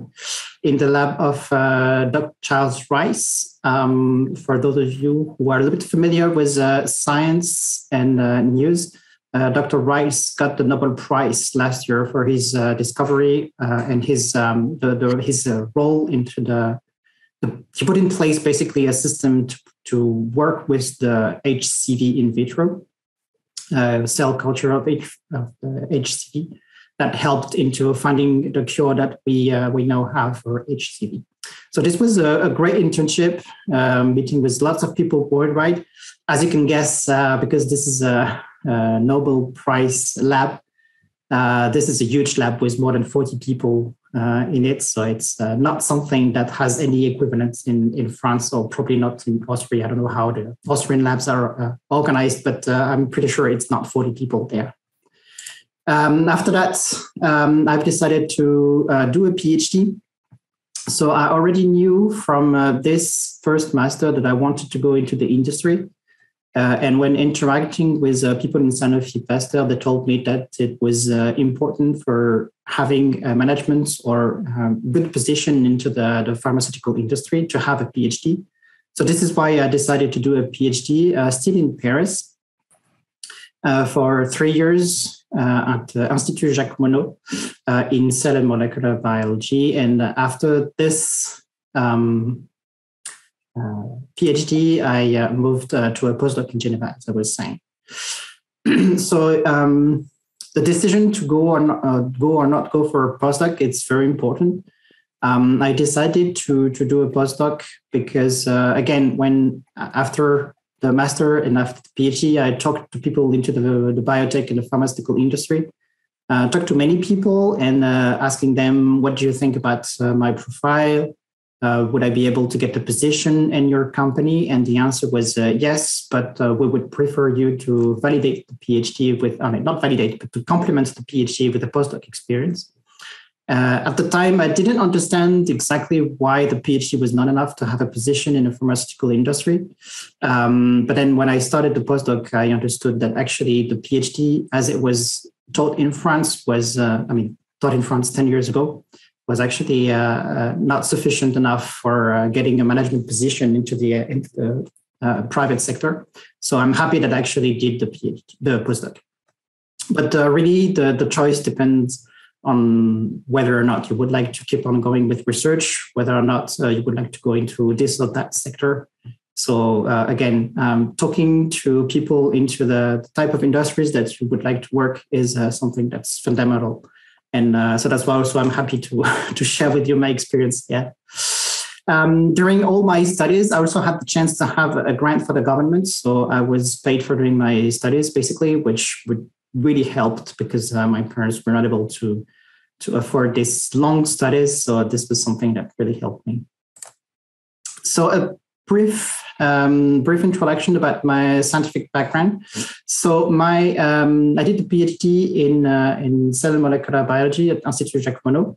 in the lab of Dr. Charles Rice. For those of you who are a little bit familiar with science and news, Dr. Rice got the Nobel Prize last year for his discovery and his role into he put in place basically a system to work with the HCV in vitro, cell culture of HCV, that helped into finding the cure that we now have for HCV. So this was a great internship, meeting with lots of people worldwide. As you can guess, because this is a Nobel Prize lab, this is a huge lab with more than 40 people in it. So it's not something that has any equivalence in France, or probably not in Austria. I don't know how the Austrian labs are organized, but I'm pretty sure it's not 40 people there. After that, I've decided to do a PhD. So I already knew from this first master that I wanted to go into the industry. And when interacting with people in Sanofi Pasteur, they told me that it was important for having management or good position into the pharmaceutical industry to have a PhD. So this is why I decided to do a PhD still in Paris for 3 years at Institut Jacques Monod in cell and molecular biology. And after this PhD, I moved to a postdoc in Geneva, as I was saying. So the decision to go or not go for a postdoc, it's very important. I decided to do a postdoc because, again, after the master and after the PhD, I talked to people into the biotech and the pharmaceutical industry. Talked to many people and asking them, what do you think about my profile? Would I be able to get a position in your company? And the answer was yes, but we would prefer you to validate the PhD with, not validate, but to complement the PhD with a postdoc experience. At the time, I didn't understand exactly why the PhD was not enough to have a position in the pharmaceutical industry. But then when I started the postdoc, I understood that actually the PhD, as it was taught in France, was, taught in France 10 years ago, was actually not sufficient enough for getting a management position into the private sector. So I'm happy that I actually did the postdoc. But really, the choice depends on whether or not you would like to keep on going with research, whether or not you would like to go into this or that sector. So again, talking to people into the type of industries that you would like to work is something that's fundamental. And so that's why also I'm happy to share with you my experience. Yeah. During all my studies, I also had the chance to have a grant for the government. So I was paid for doing my studies, basically, which really helped because my parents were not able to afford these long studies. So this was something that really helped me. So a brief introduction about my scientific background. So I did the PhD in cell and molecular biology at Institut Jacques Monod.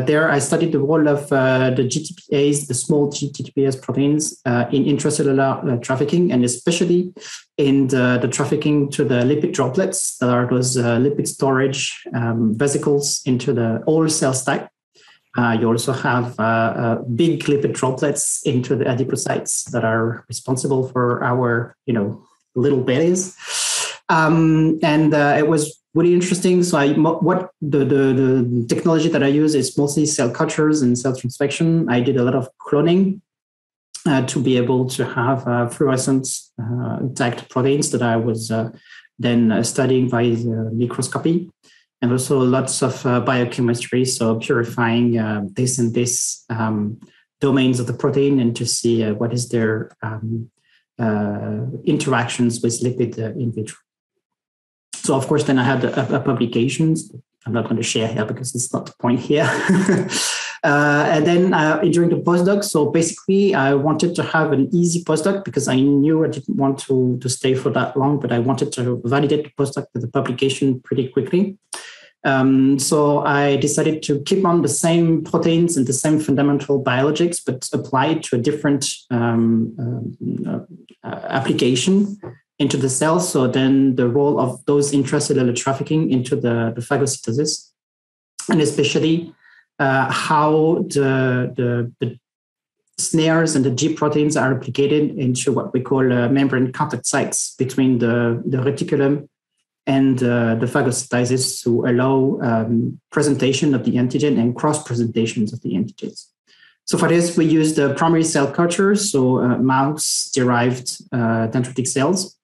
There, I studied the role of the GTPase, the small GTPase proteins in intracellular trafficking, and especially in the trafficking to the lipid droplets, that are those lipid storage vesicles into the whole cell stack. You also have big lipid droplets into the adipocytes that are responsible for our, little bellies. And it was really interesting. So what the technology that I use is mostly cell cultures and cell transfection. I did a lot of cloning to be able to have fluorescent tagged proteins that I was then studying by microscopy, and also lots of biochemistry, so purifying this and this domains of the protein and to see what is their interactions with lipid in vitro. So, of course, then I had a publications. I'm not going to share here because it's not the point here. And then during the postdoc, so basically I wanted to have an easy postdoc because I knew I didn't want to stay for that long, but I wanted to validate the postdoc with the publication pretty quickly. So I decided to keep on the same proteins and the same fundamental biologics, but apply it to a different application into the cells. So then the role of those intracellular trafficking into the phagocytosis, and especially how the snares and the G proteins are replicated into what we call membrane contact sites between the reticulum and the phagocytosis to allow presentation of the antigen and cross-presentations of the antigens. So for this, we use the primary cell cultures, so mouse-derived dendritic cells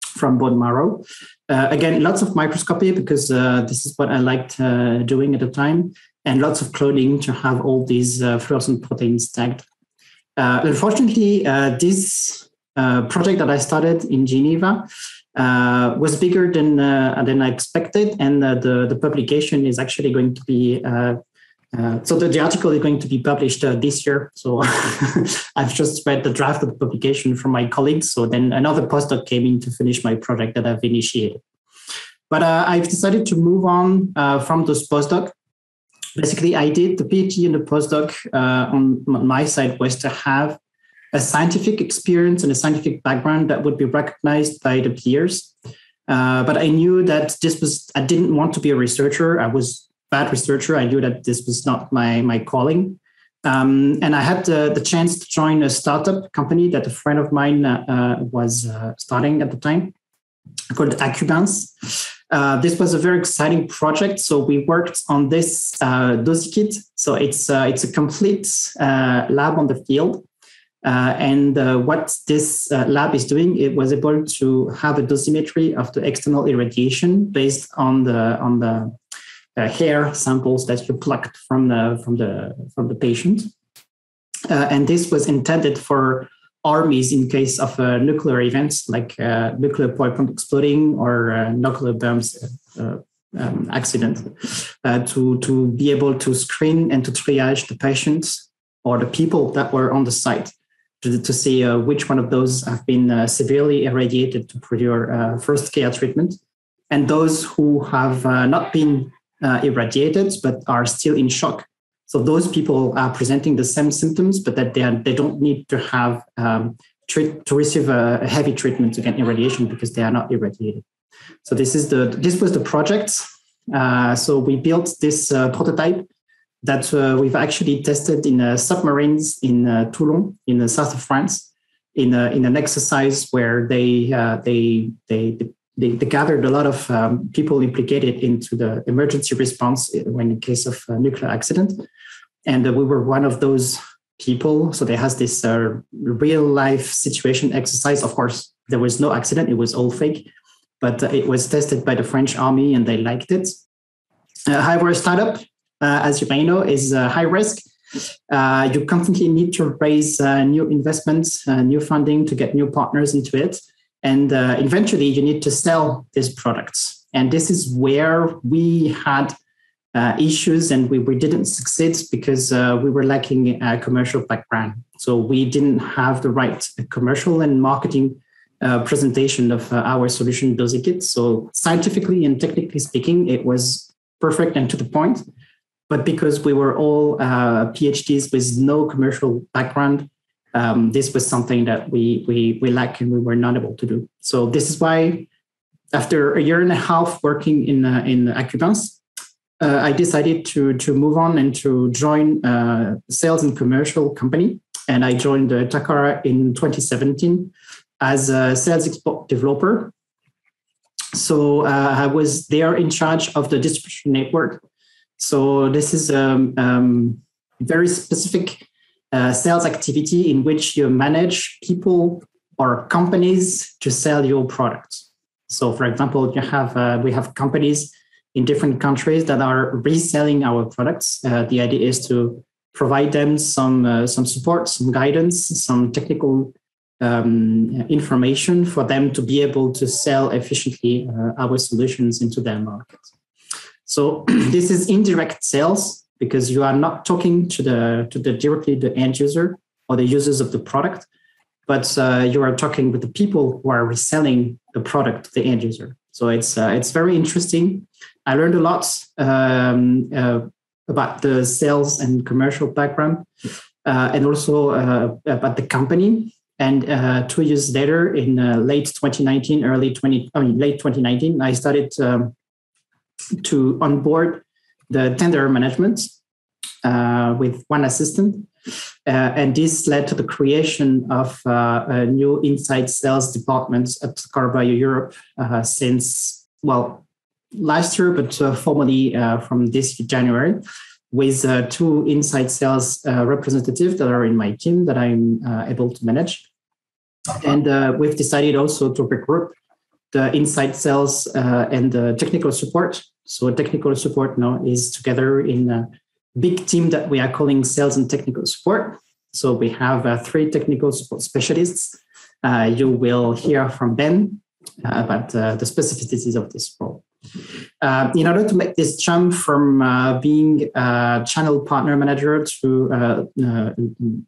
from bone marrow. Again, lots of microscopy because this is what I liked doing at the time, and lots of cloning to have all these fluorescent proteins tagged. Unfortunately, this project that I started in Geneva was bigger than I expected, and the publication is actually going to be so the article is going to be published this year. So I've just read the draft of the publication from my colleagues. So then another postdoc came in to finish my project that I've initiated. But I've decided to move on from this postdoc. Basically, I did the PhD and the postdoc on my side was to have a scientific experience and a scientific background that would be recognized by the peers. But I knew that I didn't want to be a researcher. I was a bad researcher. I knew that this was not my calling. And I had the chance to join a startup company that a friend of mine was starting at the time, called Accubance. This was a very exciting project. So we worked on this dossier kit. So it's a complete lab on the field. And what this lab is doing, it was able to have a dosimetry of the external irradiation based on the hair samples that you plucked from the patient. And this was intended for armies in case of nuclear events like nuclear power plant exploding or nuclear bombs accident, to be able to screen and to triage the patients or the people that were on the site to see which one of those have been severely irradiated to procure first care treatment, and those who have not been irradiated but are still in shock. So those people are presenting the same symptoms, but that they don't need to have to receive a heavy treatment to get irradiation because they are not irradiated. So this was the project. So we built this prototype that we've actually tested in submarines in Toulon, in the south of France, in an exercise where they gathered a lot of people implicated into the emergency response when in case of a nuclear accident. And we were one of those people. So there has this real life situation exercise. Of course, there was no accident. It was all fake, but it was tested by the French army and they liked it. However, a startup, as you may know, is high risk. You constantly need to raise new investments, new funding to get new partners into it. And eventually you need to sell these products. And this is where we had issues and we didn't succeed because we were lacking a commercial background. So we didn't have the right commercial and marketing presentation of our solution dosing kit. So scientifically and technically speaking, it was perfect and to the point. But because we were all PhDs with no commercial background, this was something that we lacked and we were not able to do. So this is why after a year and a half working in Accubance, I decided to move on and to join a sales and commercial company. And I joined Takara in 2017 as a sales export developer. So I was there in charge of the distribution network. So this is very specific sales activity in which you manage people or companies to sell your product. So for example, we have companies in different countries that are reselling our products. The idea is to provide them some support, some guidance, some technical information for them to be able to sell efficiently our solutions into their markets. So this is indirect sales because you are not talking to directly the end user or the users of the product, but you are talking with the people who are reselling the product to the end user. So it's very interesting. I learned a lot about the sales and commercial background, and also about the company. And 2 years later, in late 2019, late 2019, I started to onboard the tender management with one assistant. And this led to the creation of a new inside sales department at Takara Europe since, last year, but formally from this January, with 2 inside sales representatives that are in my team that I'm able to manage. And we've decided also to regroup the inside sales and the technical support. So technical support now is together in a big team that we are calling sales and technical support. So we have 3 technical support specialists. You will hear from them about the specificities of this role. In order to make this jump from being a channel partner manager to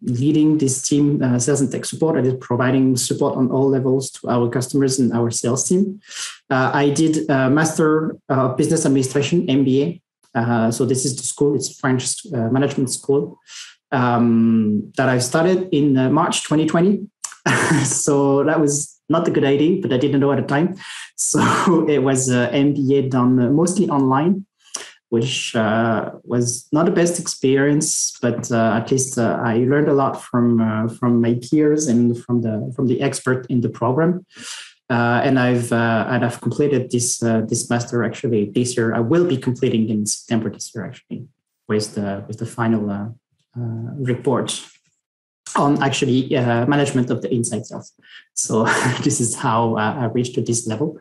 leading this team, sales and tech support, and providing support on all levels to our customers and our sales team, I did a Master of Business Administration, MBA. So this is the school, it's a French management school that I started in March 2020. So that was not a good idea, but I didn't know at the time. So it was an MBA done mostly online, which was not the best experience, but at least I learned a lot from my peers and from the expert in the program. And I've completed this master actually this year. I will be completing in September this year actually with the final report. on actually management of the inside cells. So this is how I reached to this level.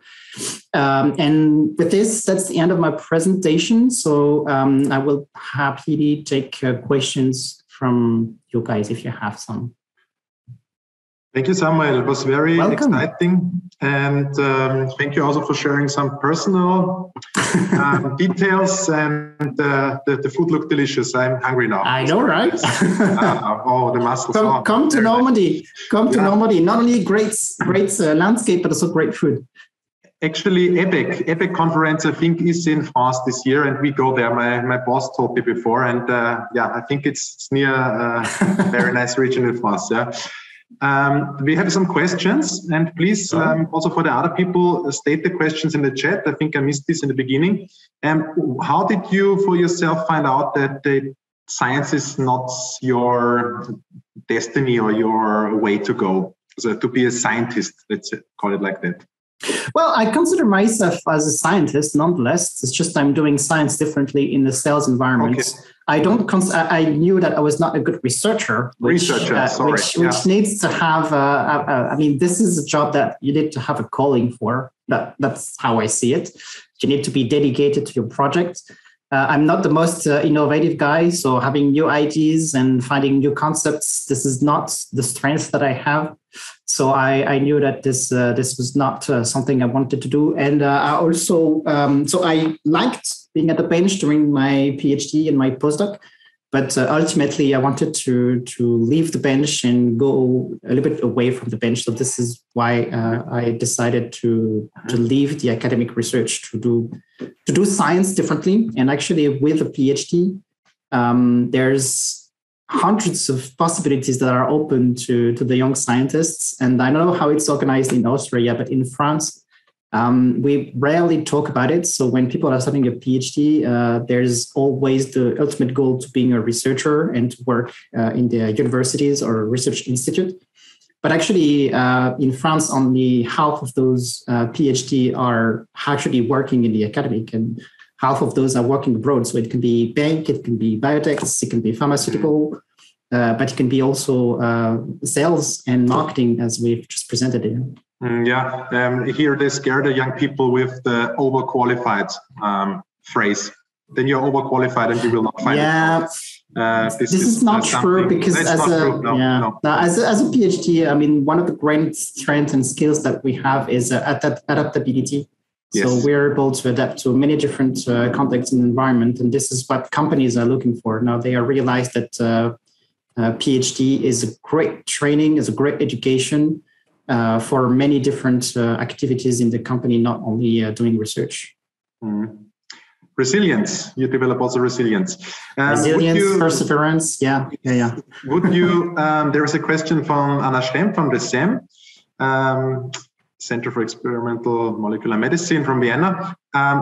And with this, that's the end of my presentation. So I will happily take questions from you guys if you have some.
Thank you, Samuel. It was very
Welcome.
exciting. And thank you also for sharing some personal details. And the food looked delicious. I'm hungry now.
I know, right?
Oh, the mussels.
Come to Normandy. Come to Normandy. Not only great landscape, but also great food.
Actually, EPEC conference, I think, is in France this year, and we go there. My boss told me before, and I think it's near a very nice region in France. Yeah. We have some questions, and please also for the other people, state the questions in the chat. I think I missed this in the beginning. How did you for yourself find out that the science is not your destiny or your way to go? So to be a scientist, let's call it like that.
Well, I consider myself as a scientist, nonetheless. It's just I'm doing science differently in the sales environment. Okay. I knew that I was not a good researcher. Which needs to have. I mean, this is a job that you need to have a calling for. That's how I see it. You need to be dedicated to your project. I'm not the most innovative guy, so having new ideas and finding new concepts, this is not the strength that I have. So I knew that this was not something I wanted to do. And I also, so I liked being at the bench during my PhD and my postdoc, but ultimately I wanted to leave the bench and go a little bit away from the bench. So this is why I decided to leave the academic research to do science differently. And actually with a PhD, there's hundreds of possibilities that are open to the young scientists. And I don't know how it's organized in Austria, but in France, we rarely talk about it. So when people are starting a PhD, there's always the ultimate goal to being a researcher and to work in the universities or research institute. But actually, in France, only half of those PhD are actually working in the academic, and half of those are working abroad. So it can be bank, it can be biotech, it can be pharmaceutical, but it can be also sales and marketing, as we've just presented here.
Here they scare the young people with the overqualified phrase. Then you're overqualified and you will not find it.
This is not true, because as a PhD, I mean, one of the great strengths and skills that we have is adaptability. Yes. So we're able to adapt to many different contexts and environment, and this is what companies are looking for. Now they realize that PhD is a great training, is a great education for many different activities in the company, not only doing research.
Resilience. You develop also resilience.
Resilience, perseverance. Yeah.
Would you? There is a question from Anna Stem from the SEM. Center for Experimental Molecular Medicine from Vienna.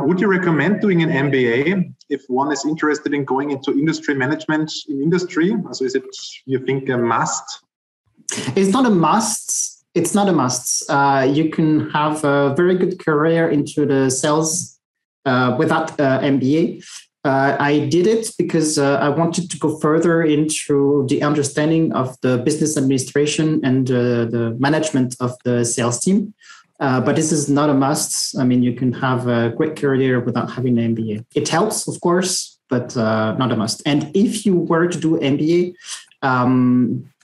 Would you recommend doing an MBA if one is interested in going into industry management in industry? So is it, you think, a must?
It's not a must. It's not a must. You can have a very good career into the sales without MBA. I did it because I wanted to go further into the understanding of the business administration and the management of the sales team. But this is not a must. I mean, you can have a great career without having an MBA. It helps, of course, but not a must. And if you were to do MBA,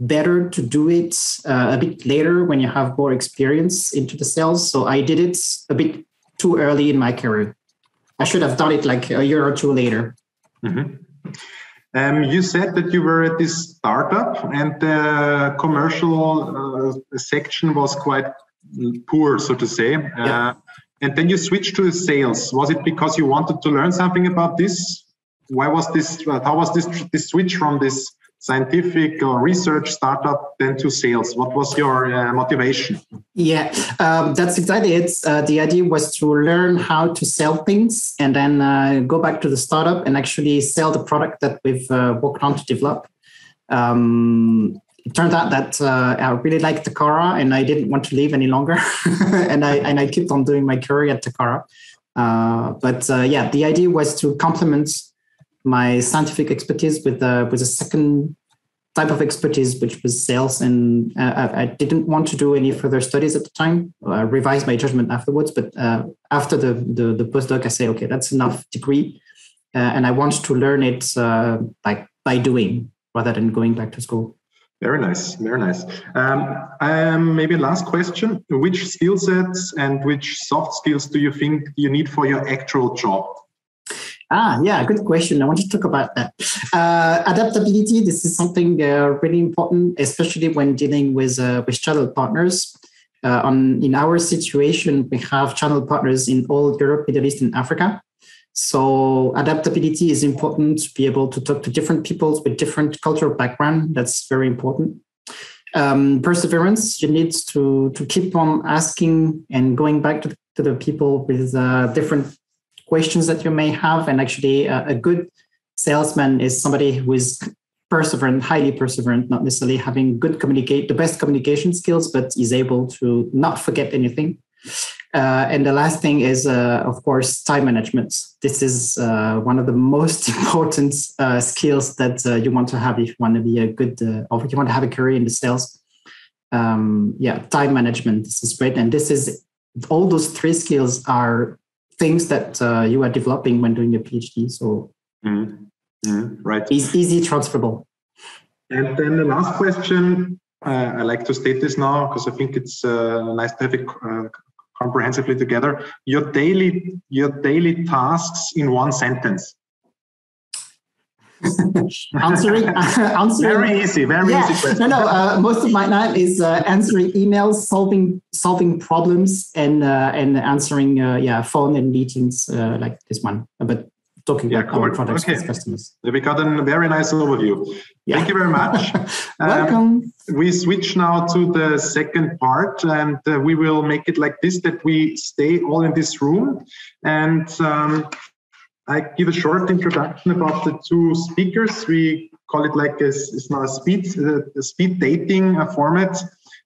better to do it a bit later when you have more experience into the sales. So I did it a bit too early in my career. I should have done it like a year or two later.
You said that you were at this startup and the commercial section was quite poor, so to say. And then you switched to sales. Was it because you wanted to learn something about this? Why was this? How was this switch from this scientific or research startup then to sales? What was your motivation?
That's exactly it. The idea was to learn how to sell things and then go back to the startup and actually sell the product that we've worked on to develop. It turned out that I really liked Takara and I didn't want to leave any longer. and I kept on doing my career at Takara. But the idea was to complement my scientific expertise with a second type of expertise, which was sales. And I didn't want to do any further studies at the time. I revised my judgment afterwards. But after the postdoc, I say, okay, that's enough degree. And I want to learn it like by doing rather than going back to school.
Very nice, very nice. Maybe last question. Which skill sets and which soft skills do you think you need for your actual job?
Yeah, good question. I want to talk about that. Adaptability, this is something really important, especially when dealing with channel partners. In our situation, we have channel partners in all Europe, Middle East, and Africa. So adaptability is important to be able to talk to different peoples with different cultural background. That's very important. Perseverance, you need to keep on asking and going back to the people with different questions that you may have. And actually a good salesman is somebody who is perseverant, highly perseverant, not necessarily having the best communication skills, but is able to not forget anything. And the last thing is, of course, time management. This is one of the most important skills that you want to have if you want to be a good, or if you want to have a career in the sales. Time management, this is great. And all those three skills are things that you are developing when doing your PhD. So
right, easy
transferable.
And then the last question, I like to state this now because I think it's nice to have it comprehensively together. Your daily tasks in one sentence.
answering
very easy question.
Most of my time is answering emails, solving problems, and answering phone and meetings like this one, but talking about our products with customers.
We got a very nice overview. Thank you very much.
Welcome.
We switch now to the second part, and we will make it like this, that we stay all in this room, and I give a short introduction about the two speakers. We call it like it's now a speed dating format,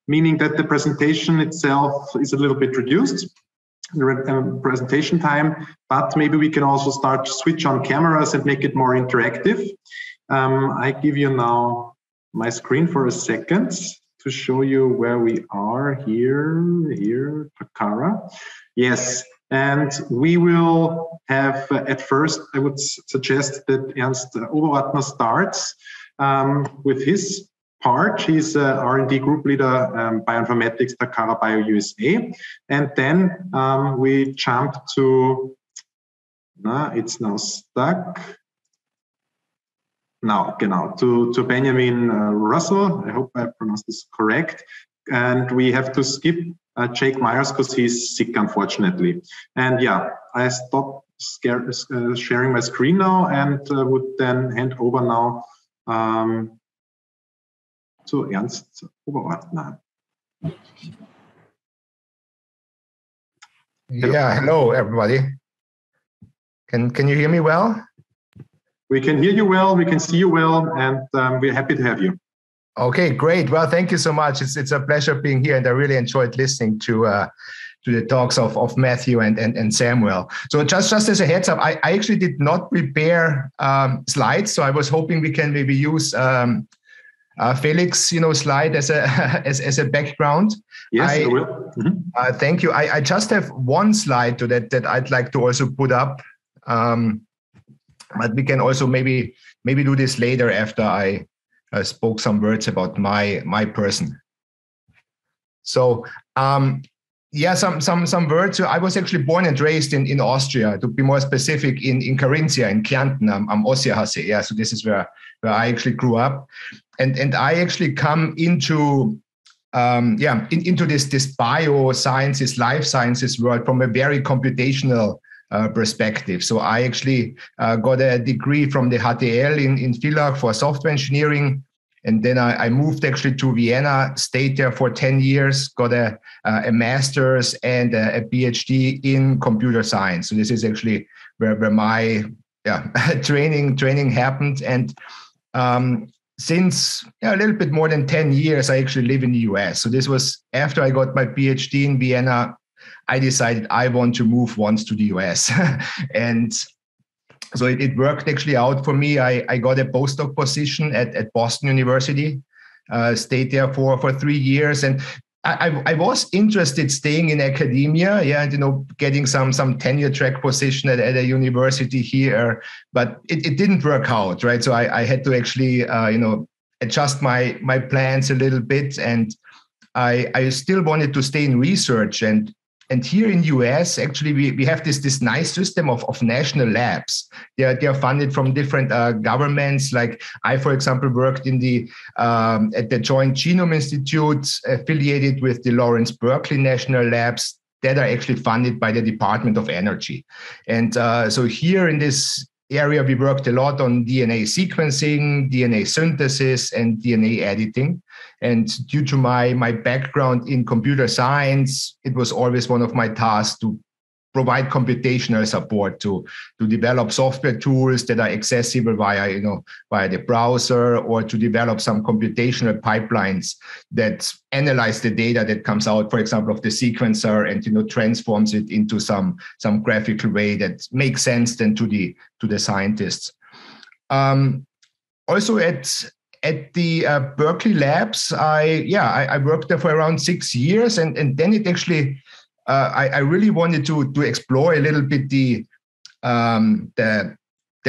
meaning that the presentation itself is a little bit reduced, the presentation time, but maybe we can also start to switch on cameras and make it more interactive. I give you now my screen for a second to show you where we are here, Takara. Yes. And we will have, at first, I would suggest that Ernst Oberortner starts with his part. He's R&D group leader, bioinformatics, Takara Bio USA. And then we jump to, it's now stuck. To Benjamin Roussel. I hope I pronounced this correct. And we have to skip Jake Myers because he's sick, unfortunately. And I stopped sharing my screen now and would then hand over now to Ernst Oberortner.
Hello everybody. Can you hear me well?
We can hear you well, we can see you well, and we're happy to have you.
Okay, great. Well, thank you so much. It's a pleasure being here, and I really enjoyed listening to the talks of Matthieu and Samuel. So just as a heads up, I actually did not prepare slides, so I was hoping we can maybe use Felix, slide as a background.
Yes, I will.
Thank you. I just have one slide that I'd like to also put up, but we can also maybe do this later after I spoke some words about my person. So some words. I was actually born and raised in Austria, to be more specific, in Carinthia, in Kärnten, am Ostseehase. Yeah, so this is where I actually grew up, and I actually come into this biosciences, life sciences world from a very computational perspective. So I actually got a degree from the HTL in Villach for software engineering. And then I moved actually to Vienna, stayed there for 10 years, got a master's and a PhD in computer science. So this is actually where my training happened. And since a little bit more than 10 years, I actually live in the US. So this was after I got my PhD in Vienna. I decided I want to move once to the US. And So it worked actually out for me. I got a postdoc position at Boston University, stayed there for 3 years. And I was interested staying in academia, and getting some tenure track position at a university here, but it didn't work out, right? So I had to actually adjust my plans a little bit, and I still wanted to stay in research. And here in US, actually, we have this nice system of national labs. They are funded from different governments. Like I, for example, worked in at the Joint Genome Institute, affiliated with the Lawrence Berkeley National Labs that are actually funded by the Department of Energy. And so here in this area, we worked a lot on DNA sequencing, DNA synthesis, and DNA editing. And due to my background in computer science, it was always one of my tasks to provide computational support to develop software tools that are accessible via the browser, or to develop some computational pipelines that analyze the data that comes out, for example, of the sequencer, and transforms it into some graphical way that makes sense then to the scientists. Also at the Berkeley labs, I worked there for around 6 years, and then it actually I really wanted to explore a little bit the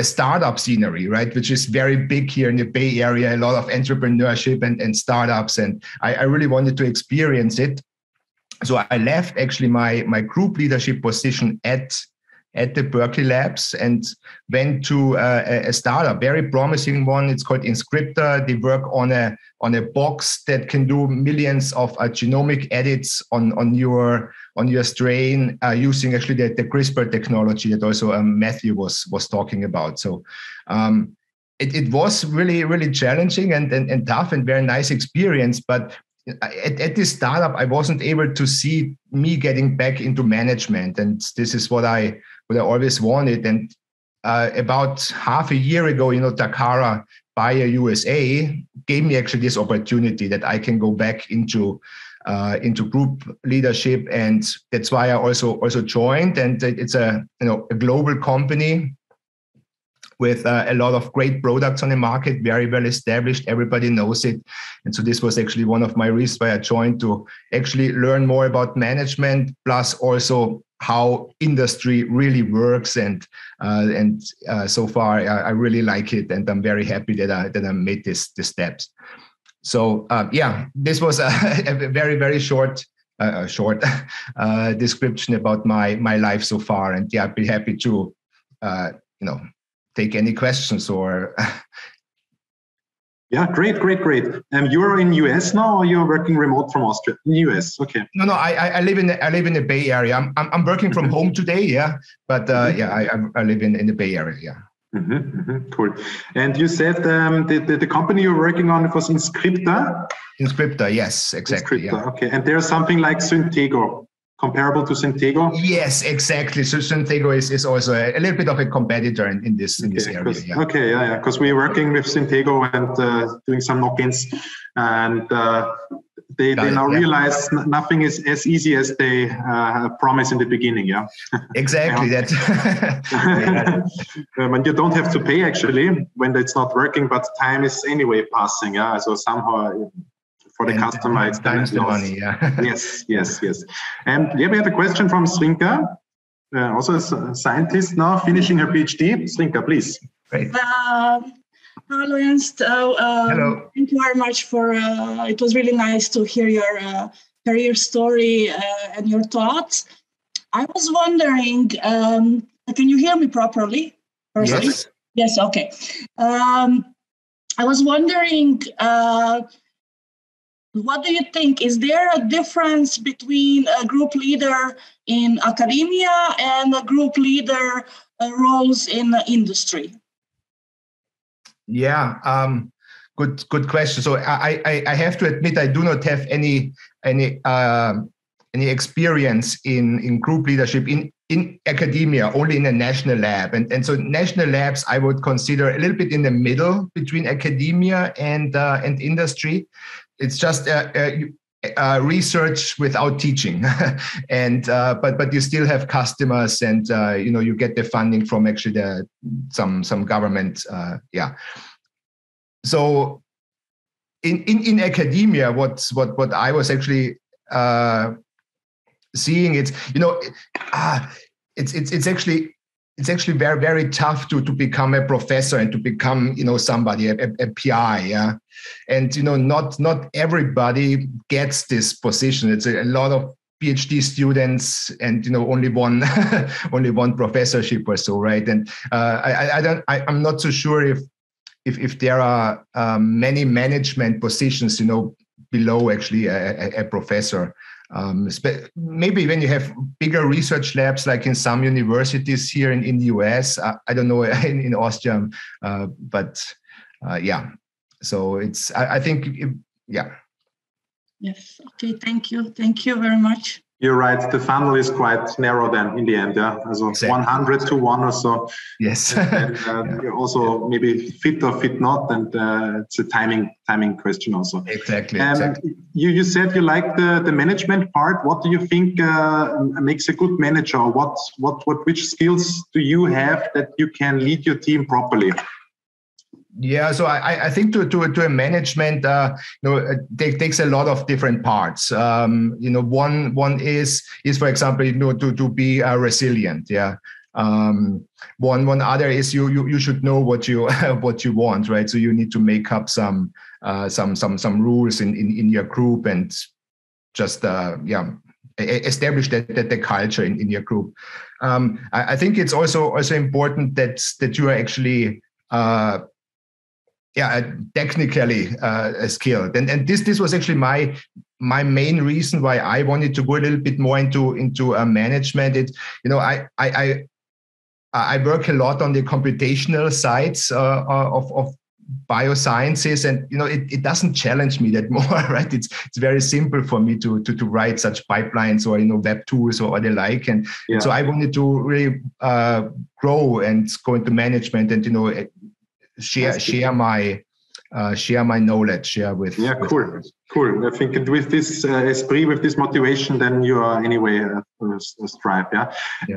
startup scenery, right, which is very big here in the Bay Area. A lot of entrepreneurship and startups, and I really wanted to experience it. So I left actually my group leadership position at the Berkeley labs and went to a startup, very promising one. It's called Inscripta. They work on a box that can do millions of genomic edits on your strain using actually the CRISPR technology that also Matthieu was talking about. So it was really, really challenging and tough and very nice experience. But at this startup, I wasn't able to see me getting back into management. And this is what I always wanted. And about half a year ago, Takara Bio USA gave me actually this opportunity that I can go back into group leadership, and that's why I also joined. And it's a global company with a lot of great products on the market, very well established. Everybody knows it. And so this was actually one of my reasons why I joined, to actually learn more about management, plus also how industry really works. And so far, I really like it. And I'm very happy that I made this steps. So this was a very, very short description about my life so far. And I'd be happy to, take any questions or.
Yeah, great. You're in US now, or you're working remote from Austria? In US, okay.
No, I live in the Bay Area. I'm working from home today, but I live in the Bay Area, yeah.
Cool. And you said the company you're working on was Inscripta?
Inscripta, yes, exactly.
Inscripta, okay. And there's something like Synthego, comparable to Synthego?
Yes, exactly. So Synthego is also a little bit of a competitor in this area. Yeah.
Okay, yeah. Because we're working with Synthego and doing some knock-ins, and they now realize nothing is as easy as they promised in the beginning. Yeah.
Exactly. That.
When you don't have to pay actually when it's not working, but time is anyway passing. Yeah. So somehow. For the customer, it's
time's the money. Yeah.
Yes. And we have a question from Srinka, also a scientist now finishing her PhD. Srinka, please.
Great.
Hello, Ernst.
Hello.
Thank you very much for. It was really nice to hear your career story and your thoughts. I was wondering, can you hear me properly? Firstly?
Yes.
Yes. Okay. I was wondering. What do you think? Is there a difference between a group leader in academia and a group leader roles in the industry?
Yeah, good question. So I have to admit I do not have any experience in group leadership in academia, only in a national lab. And so national labs I would consider a little bit in the middle between academia and industry. It's just research without teaching, and but you still have customers, and you get the funding from actually some government. So in academia, what I was actually seeing, it's actually very, very tough to become a professor and to become somebody, a PI, yeah. And not everybody gets this position. It's a lot of PhD students and only one professorship or so, right? And I'm not so sure if there are many management positions below actually a professor. Maybe when you have bigger research labs, like in some universities here in the US, I don't know in Austria, but yeah. So it's, I think, yeah.
Yes. Okay. Thank you. Thank you very much.
You're right. The funnel is quite narrow then in the end. Yeah. So exactly. 100 to 1 or so.
Yes.
And yeah. Also maybe fit or fit not. And it's a timing question also.
Exactly.
You said you like the management part. What do you think makes a good manager? Which skills do you have that you can lead your team properly?
Yeah, so I think to a management, it takes a lot of different parts. One is for example, to be resilient. Yeah. One other is you should know what you want, right? So you need to make up some rules in your group and just establish the culture in your group. I think it's also important that you are actually technically skilled, and this was actually my main reason why I wanted to go a little bit more into management. I work a lot on the computational sides of biosciences, and it doesn't challenge me that more, right? It's very simple for me to write such pipelines or web tools or the like, and so I wanted to really grow and go into management and share my knowledge, share with cool. I think with this esprit, with this motivation, then you are anyway a stripe. Yeah.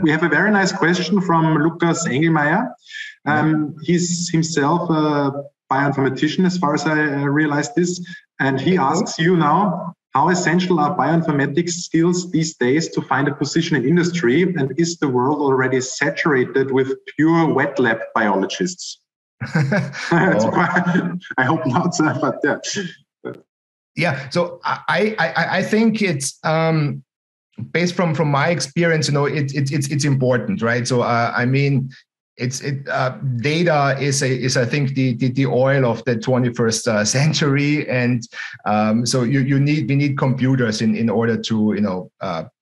We have a very nice question from Lukas Engelmeyer. He's himself a bioinformatician, as far as I realized this, and he asks you now, how essential are bioinformatics skills these days to find a position in industry, and is the world already saturated with pure wet lab biologists? I hope not, but yeah. Yeah, so I think it's based from my experience, it's important, right? So I mean, data is I think the oil of the 21st century, and so we need computers in order to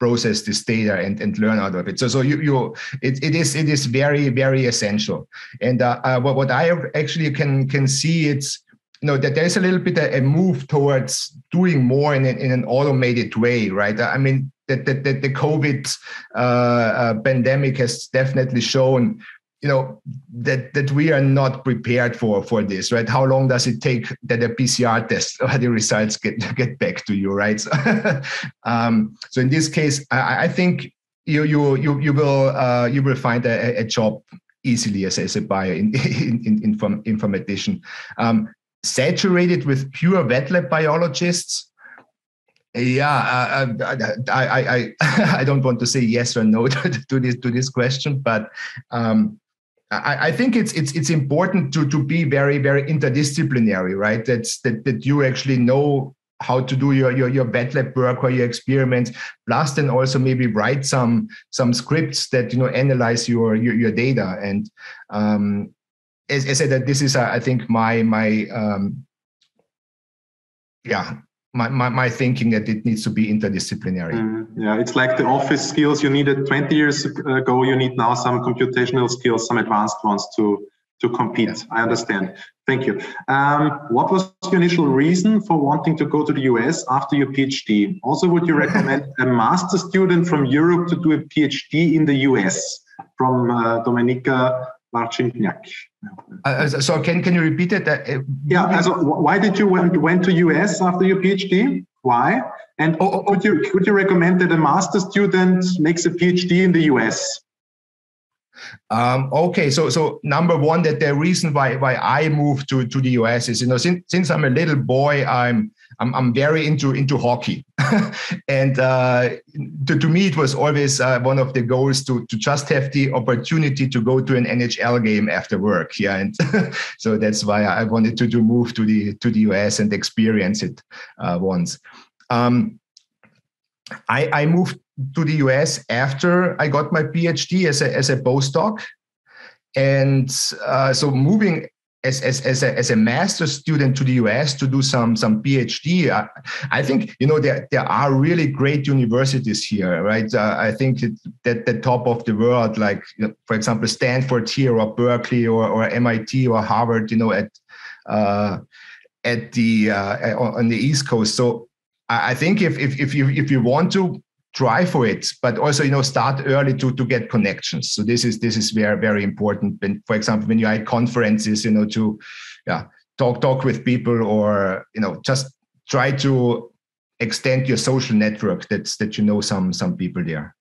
process this data and learn out of it. So it is very, very essential. And what I actually can see, it's that there's a little bit a move towards doing more in an automated way, right? I mean that the COVID pandemic has definitely shown that we are not prepared for this, right? How long does it take that a PCR test or the results get back to you, right? So, so in this case, I think you will find a job easily as a bioinformatician. Saturated with pure wet lab biologists. Yeah, I don't want to say yes or no to this question, but I think it's important to be very, very interdisciplinary, right? That you actually know how to do your wet lab work or your experiments, plus then also maybe write some scripts that analyze your data. And as I said, that this is I think my thinking that it needs to be interdisciplinary.
Yeah, it's like the office skills you needed 20 years ago. You need now some computational skills, some advanced ones to compete. Yeah. I understand. Thank you. What was your initial reason for wanting to go to the US after your PhD? Also, would you recommend a master student from Europe to do a PhD in the US? From Dominika Marcinniak.
So can you repeat it?
Yeah. So why did you went to US after your PhD? Why? And would you recommend that a master student makes a PhD in the US?
Okay, so number one, that the reason why I moved to the US is, since I'm a little boy, I'm very into hockey, and to me it was always one of the goals to just have the opportunity to go to an NHL game after work. Yeah, and so that's why I wanted to move to the US and experience it once. I moved to the US after I got my PhD as a postdoc, and so moving as a master's student to the US to do some PhD, I think there are really great universities here, right? I think that the top of the world, like for example Stanford here, or Berkeley, or MIT, or Harvard, on the East Coast. So I think if you want to try for it, but also start early to get connections. So this is very, very important. When, for example, when you're at conferences, to talk with people, or just try to extend your social network. That some people there.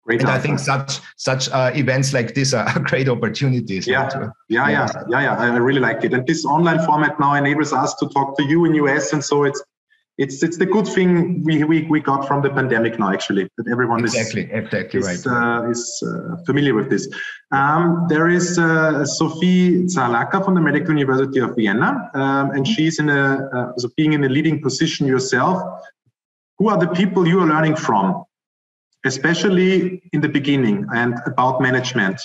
Great.
And I think such events like this are great opportunities.
Yeah. I really like it. And this online format now enables us to talk to you in US, and so it's the good thing we got from the pandemic now, actually, that everyone is familiar with this. There is Sophie Zalaka from the Medical University of Vienna, and she's being in a leading position yourself. Who are the people you are learning from, especially in the beginning, and about management?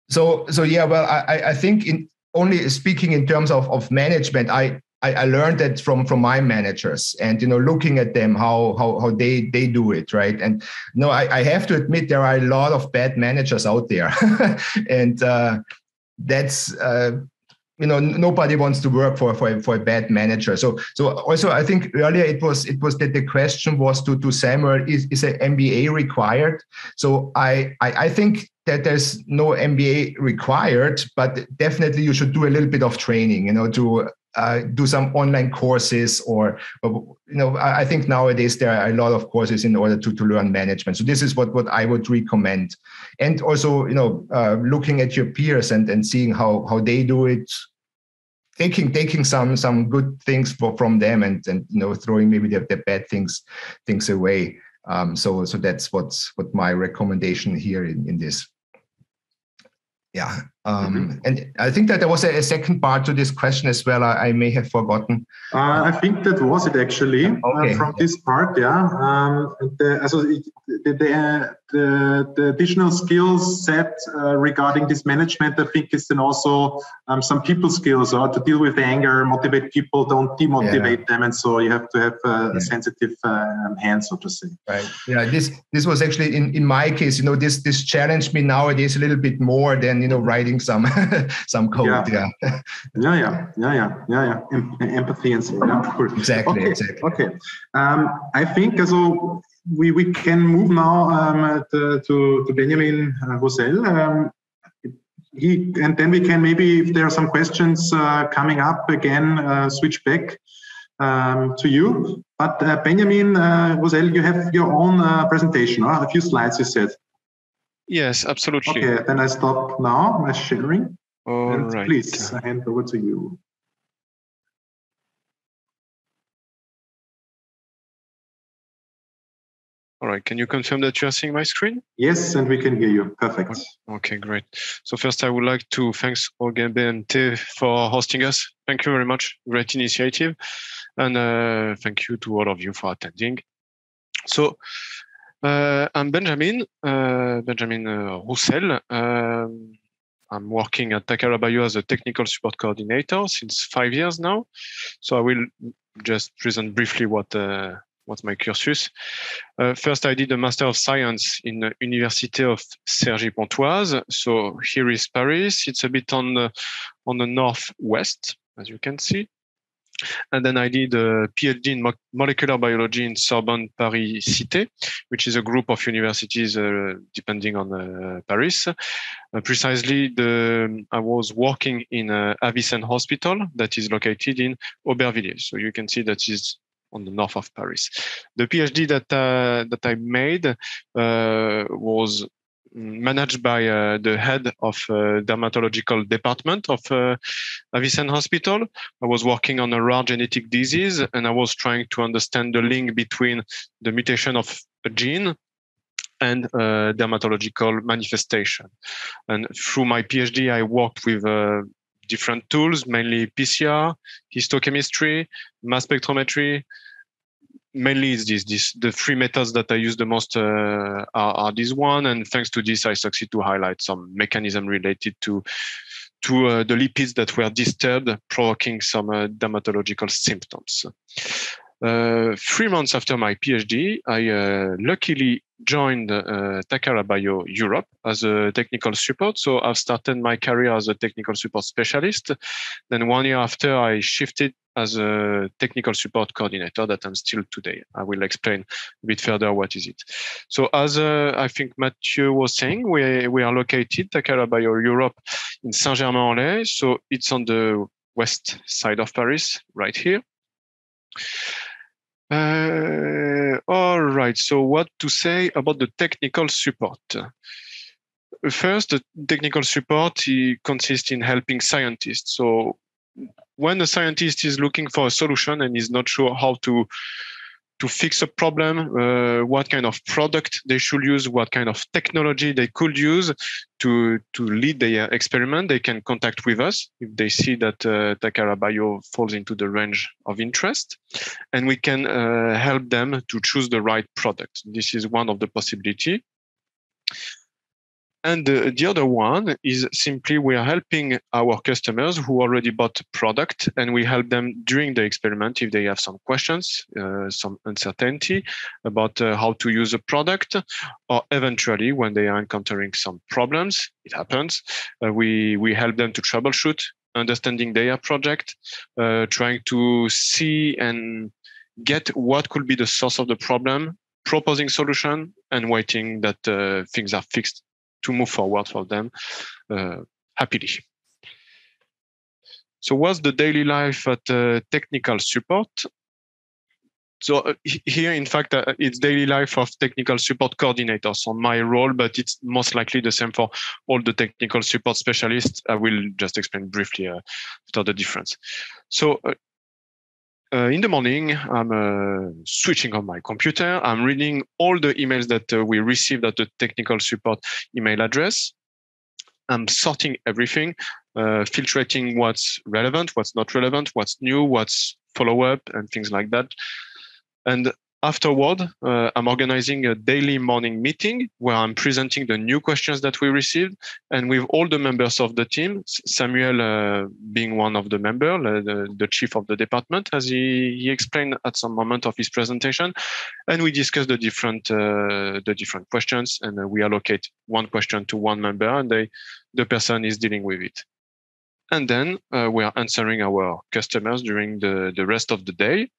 So yeah, well, I think only speaking in terms of management, I learned that from my managers, and looking at them, how they do it, right? And I have to admit there are a lot of bad managers out there, and that's nobody wants to work for a bad manager. So also I think earlier it was that the question was to Samuel, is an MBA required? So I think that there's no MBA required, but definitely you should do a little bit of training, to do some online courses, or I think nowadays there are a lot of courses in order to learn management. So this is what I would recommend. And also looking at your peers and seeing how they do it, taking some good things from them, and throwing maybe the bad things away. So that's what my recommendation here in this. Yeah. And I think that there was a second part to this question as well. I may have forgotten.
I think that was it, actually.
Okay.
From this part, yeah. The additional skills set regarding this management, I think, is then also some people skills, or to deal with anger, motivate people, don't demotivate them, and so you have to have a sensitive hand, so to say.
Right. Yeah. This was actually in my case. This challenged me nowadays a little bit more than writing some code.
Empathy and so on. Yeah, of course.
Exactly.
Okay. I think also we can move now to Benjamin Roussel. And then we can maybe, if there are some questions coming up again, switch back to you. But Benjamin Roussel, you have your own presentation, or a few slides, you said.
Yes, absolutely.
Okay, then I stop now my sharing.
All right.
Please, I hand over to you.
All right, can you confirm that you are seeing my screen?
Yes, and we can hear you. Perfect.
Okay, great. So first, I would like to thank ÖGMBT for hosting us. Thank you very much. Great initiative. And thank you to all of you for attending. So I'm Benjamin Roussel. I'm working at Takara Bio as a technical support coordinator since 5 years now. So I will just present briefly what's my cursus. First, I did a Master of Science in the Université of Cergy-Pontoise. So here is Paris. It's a bit on the northwest, as you can see. And then I did a PhD in molecular biology in Sorbonne Paris Cité, which is a group of universities depending on Paris. Precisely, I was working in Avicenne Hospital that is located in Aubervilliers. So you can see that is on the north of Paris. The PhD that I made was managed by the head of dermatological department of Avicenne Hospital. I was working on a rare genetic disease, and I was trying to understand the link between the mutation of a gene and dermatological manifestation. And through my PhD, I worked with different tools, mainly PCR, histochemistry, mass spectrometry. Mainly it's the three methods that I use the most are this one. And thanks to this, I succeed to highlight some mechanism related to the lipids that were disturbed, provoking some dermatological symptoms. 3 months after my PhD, I luckily joined Takara Bio Europe as a technical support. So I've started my career as a technical support specialist. Then 1 year after, I shifted as a technical support coordinator that I'm still today. I will explain a bit further what is it. So as I think Matthieu was saying, we are located, Takara Bio Europe, in Saint-Germain-en-Laye. So it's on the west side of Paris, right here. All right, so what to say about the technical support? First, the technical support consists in helping scientists. So when a scientist is looking for a solution and is not sure how to fix a problem, what kind of product they should use, what kind of technology they could use to lead their experiment, they can contact with us if they see that Takara Bio falls into the range of interest, and we can help them to choose the right product. This is one of the possibilities. And the other one is simply we are helping our customers who already bought a product, and we help them during the experiment if they have some questions, some uncertainty about how to use a product, or eventually when they are encountering some problems, it happens, we help them to troubleshoot, understanding their project, trying to see and get what could be the source of the problem, proposing solution, and waiting that things are fixed to move forward for them happily. So what's the daily life at technical support? So here, in fact, it's daily life of technical support coordinators on my role, but it's most likely the same for all the technical support specialists. I will just explain briefly after the difference. So in the morning, I'm switching on my computer. I'm reading all the emails that we received at the technical support email address. I'm sorting everything, filtering what's relevant, what's not relevant, what's new, what's follow-up, and things like that. And afterward, I'm organizing a daily morning meeting where I'm presenting the new questions that we received, and with all the members of the team, Samuel being one of the members, the chief of the department, as he explained at some moment of his presentation. And we discuss the different questions, and we allocate one question to one member, and the person is dealing with it. And then we are answering our customers during the rest of the day.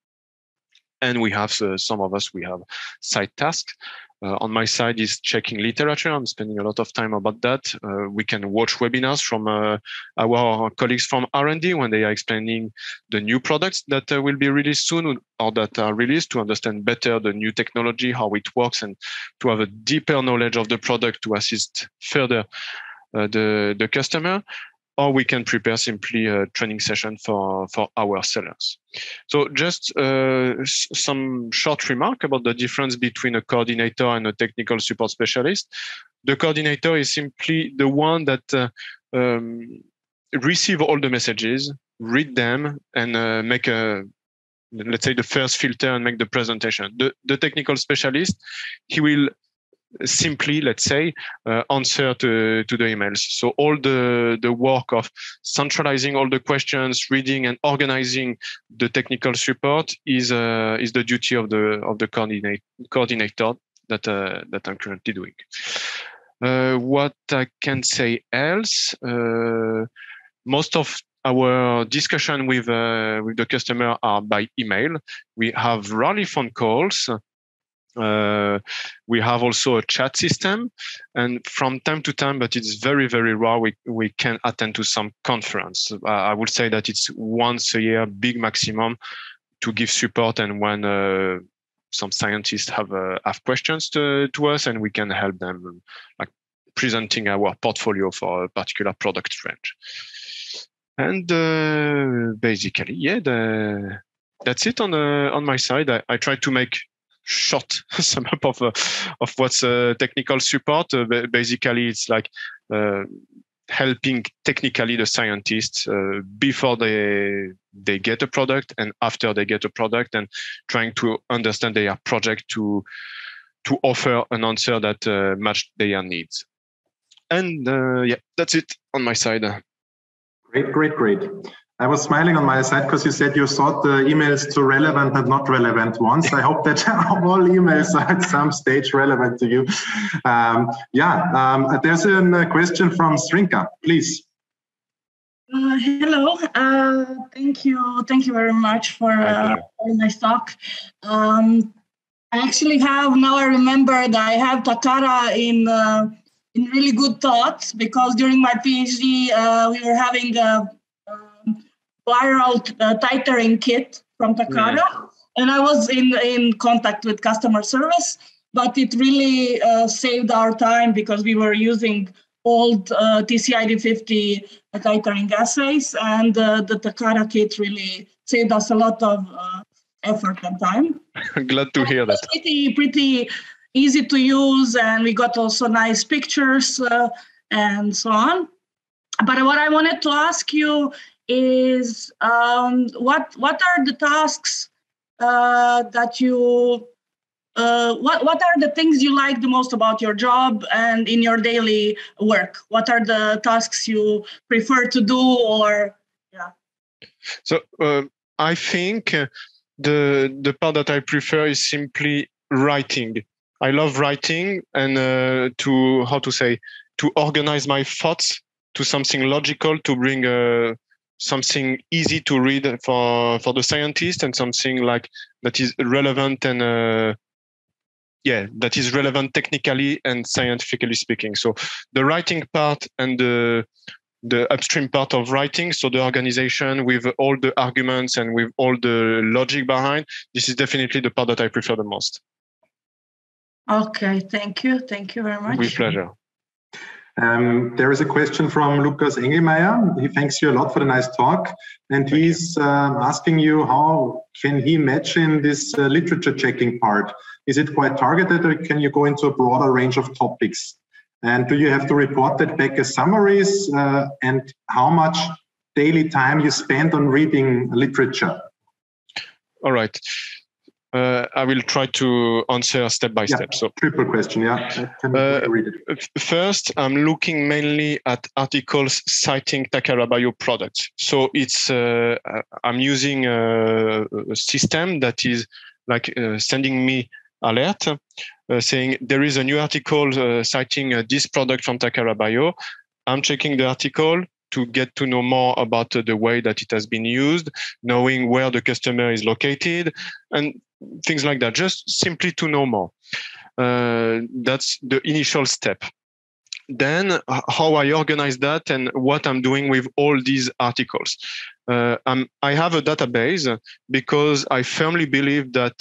And we have some of us, we have side tasks. On my side is checking literature. I'm spending a lot of time about that. We can watch webinars from our colleagues from R&D when they are explaining the new products that will be released soon or that are released, to understand better the new technology, how it works, and to have a deeper knowledge of the product to assist further the customer. Or we can prepare simply a training session for our sellers. So just some short remark about the difference between a coordinator and a technical support specialist. The coordinator is simply the one that receive all the messages, read them, and make let's say the first filter and make the presentation. The technical specialist, he will simply, let's say, answer to the emails. So all the work of centralizing all the questions, reading and organizing the technical support is the duty of the coordinator that I'm currently doing. What I can say else, most of our discussion with the customer are by email. We have rarely phone calls. We have also a chat system, and from time to time, but it's very, very rare, we can attend to some conference. I would say that it's once a year, big maximum, to give support, and when some scientists have questions to us, and we can help them, like presenting our portfolio for a particular product range. And basically, yeah, that's it on my side. I try to make short sum up of what's technical support. Basically, it's like helping technically the scientists before they get a product and after they get a product, and trying to understand their project to offer an answer that match their needs. And yeah, that's it on my side.
Great. I was smiling on my side because you said you sort the emails to relevant and not relevant ones. I hope that all emails are at some stage relevant to you. There's a question from Srinka, please.
Hello. Thank you very much for a very nice talk. I actually have, now I remember that I have Takara in really good thoughts, because during my PhD, we were having a viral titering kit from Takara, and I was in contact with customer service, but it really saved our time because we were using old TCID50 titering assays, and the Takara kit really saved us a lot of effort and time.
Glad to hear that.
Pretty easy to use, and we got also nice pictures and so on. But what I wanted to ask you is what are the tasks that you what are the things you like the most about your job and in your daily work? What are the tasks you prefer to do? Or
so I think the part that I prefer is simply writing. I love writing, and to organize my thoughts to something logical, to bring something easy to read for the scientist, and something like that is relevant and that is relevant technically and scientifically speaking. So the writing part and the upstream part of writing, so the organization with all the arguments and with all the logic behind, this is definitely the part that I prefer the most.
Okay, thank you very much.
With pleasure.
There is a question from Lukas Engelmeyer. He thanks you a lot for the nice talk, and he's asking you, how can he match in this literature checking part? Is it quite targeted, or can you go into a broader range of topics? And do you have to report that back as summaries? And how much daily time you spend on reading literature?
All right. I will try to answer step by step. So
triple question, Can you read it?
First, I'm looking mainly at articles citing Takara Bio products. So it's I'm using a system that is like sending me alert saying there is a new article citing this product from Takara Bio. I'm checking the article to get to know more about the way that it has been used, knowing where the customer is located, and things like that, just simply to know more. That's the initial step. Then how I organize that and what I'm doing with all these articles. I have a database because I firmly believe that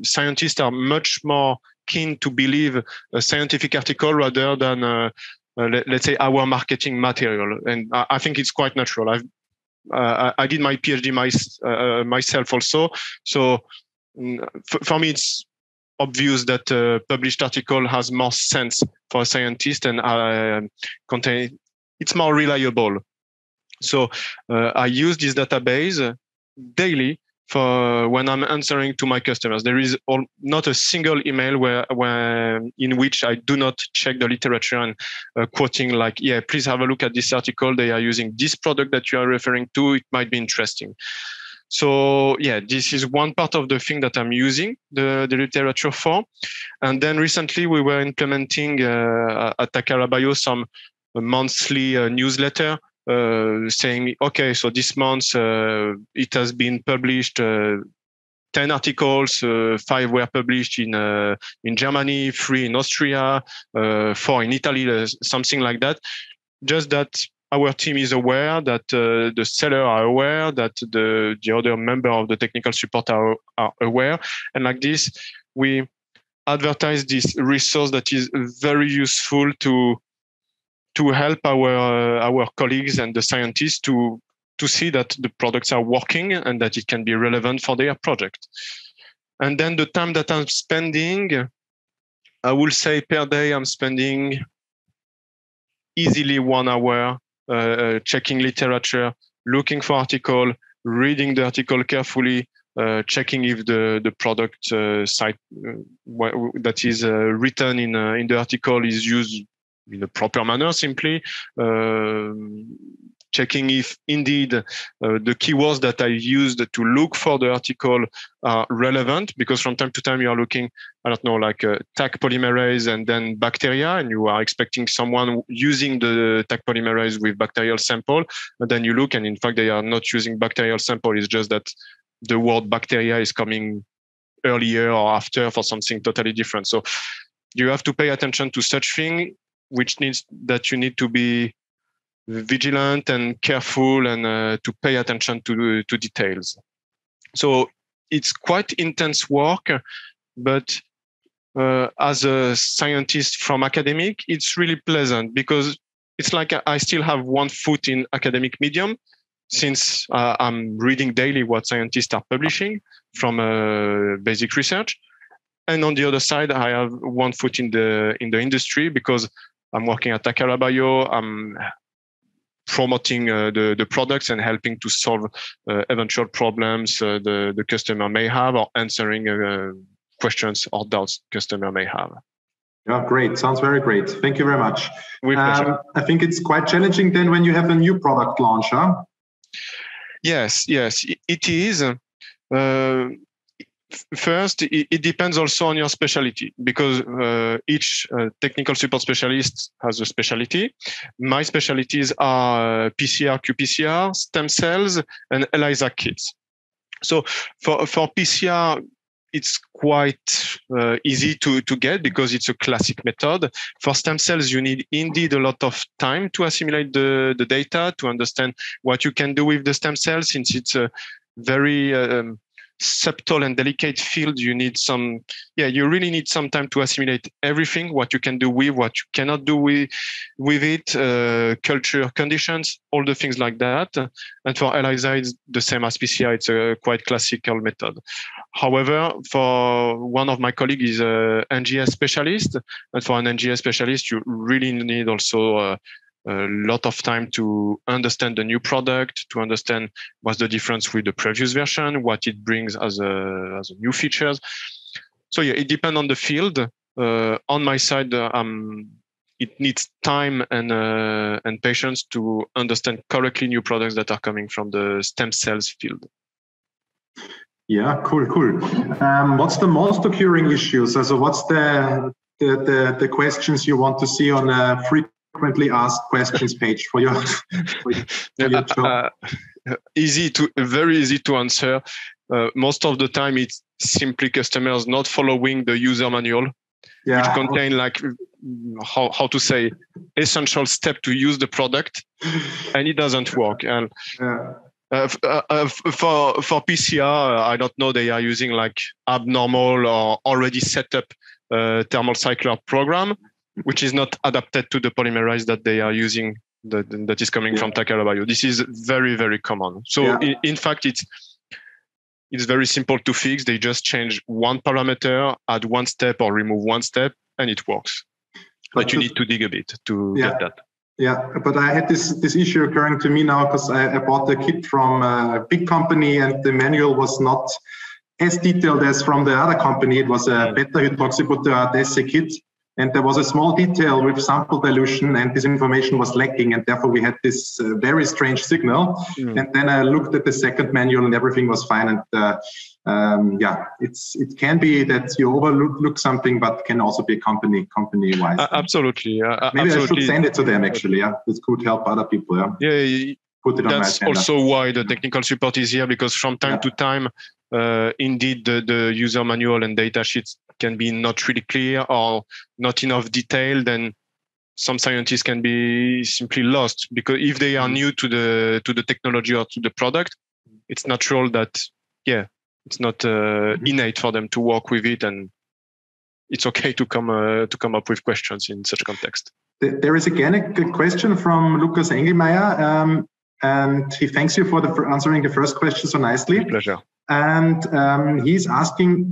scientists are much more keen to believe a scientific article rather than let's say our marketing material. And I think it's quite natural. I did my PhD myself also. So for me, it's obvious that a published article has more sense for a scientist and it's more reliable. So I use this database daily for when I'm answering to my customers. There is not a single email where in which I do not check the literature and quoting like, yeah, please have a look at this article. They are using this product that you are referring to. It might be interesting. So yeah, this is one part of the thing that I'm using the literature for. And then recently we were implementing at Takara Bio some monthly newsletter saying, okay, so this month it has been published 10 articles, 5 were published in Germany, 3 in Austria, 4 in Italy, something like that. Just that our team is aware, that the seller are aware, that the other member of the technical support are aware. And like this, we advertise this resource that is very useful to help our colleagues and the scientists to see that the products are working and that it can be relevant for their project. And then the time that I'm spending, I will say per day I'm spending easily 1 hour checking literature, looking for article, reading the article carefully, checking if the product site that is written in the article is used in a proper manner, simply checking if indeed the keywords that I used to look for the article are relevant, because from time to time you are looking, I don't know, like Taq polymerase and then bacteria, and you are expecting someone using the Taq polymerase with bacterial sample, and then you look and in fact they are not using bacterial sample. It's just that the word bacteria is coming earlier or after for something totally different. So you have to pay attention to such thing, which means that you need to be vigilant and careful and to pay attention to details. So it's quite intense work, but as a scientist from academic, it's really pleasant, because it's like I still have 1 foot in academic medium, since I'm reading daily what scientists are publishing from basic research. And on the other side, I have 1 foot in the industry, because I'm working at Takara Bio. I'm promoting the products and helping to solve eventual problems the customer may have, or answering questions or doubts customer may have.
Yeah, great. Sounds very great. Thank you very much.
With pleasure.
I think it's quite challenging then when you have a new product launch, huh?
Yes, it is. First, it depends also on your specialty, because each technical support specialist has a specialty. My specialties are Pcr-Q Pcr, stem cells, and ELISA kits. So for Pcr, it's quite easy to get, because it's a classic method. For stem cells, you need indeed a lot of time to assimilate the data, to understand what you can do with the stem cells, since it's a very subtle and delicate field. You really need some time to assimilate everything, what you can do with, what you cannot do with it, culture conditions, all the things like that. And for ELISA, it's the same as PCR. It's a quite classical method. However, for one of my colleagues is an NGS specialist, and for an NGS specialist, you really need also a lot of time to understand the new product, to understand what's the difference with the previous version, what it brings as a new features. So yeah, it depends on the field. On my side, it needs time and patience to understand correctly new products that are coming from the stem cells field.
Yeah, cool. What's the most occurring issues? So what's the questions you want to see on a frequently asked questions page for your job?
Very easy to answer. Most of the time, it's simply customers not following the user manual, which contain like how to say essential step to use the product, and it doesn't work. And for PCR, I don't know, they are using like abnormal or already set up thermal cycler program, which is not adapted to the polymerase that they are using, that is coming from Takara Bio. This is very, very common. So in fact, it's very simple to fix. They just change one parameter, add one step or remove one step, and it works. But you need to dig a bit to get that.
Yeah, but I had this issue occurring to me now, because I bought the kit from a big company and the manual was not as detailed as from the other company. It was a beta-hydroxybutyrate assay kit. And there was a small detail with sample dilution, and this information was lacking, and therefore we had this very strange signal. And then I looked at the second manual, and everything was fine. And it can be that you overlook something, but can also be company-wise.
Absolutely.
Maybe
absolutely.
I should send it to them, actually. Yeah, this could help other people.
Yeah.
Put it on
That's
my agenda.
also why the technical support is here, because from time to time, indeed, the user manual and data sheets can be not really clear or not enough detailed, and some scientists can be simply lost, because if they are new to the technology or to the product, it's natural that it's not innate for them to work with it, and it's okay to come up with questions in such context.
There is again a question from Lukas Engelmeyer, and he thanks you for answering the first question so nicely.
My pleasure.
And he's asking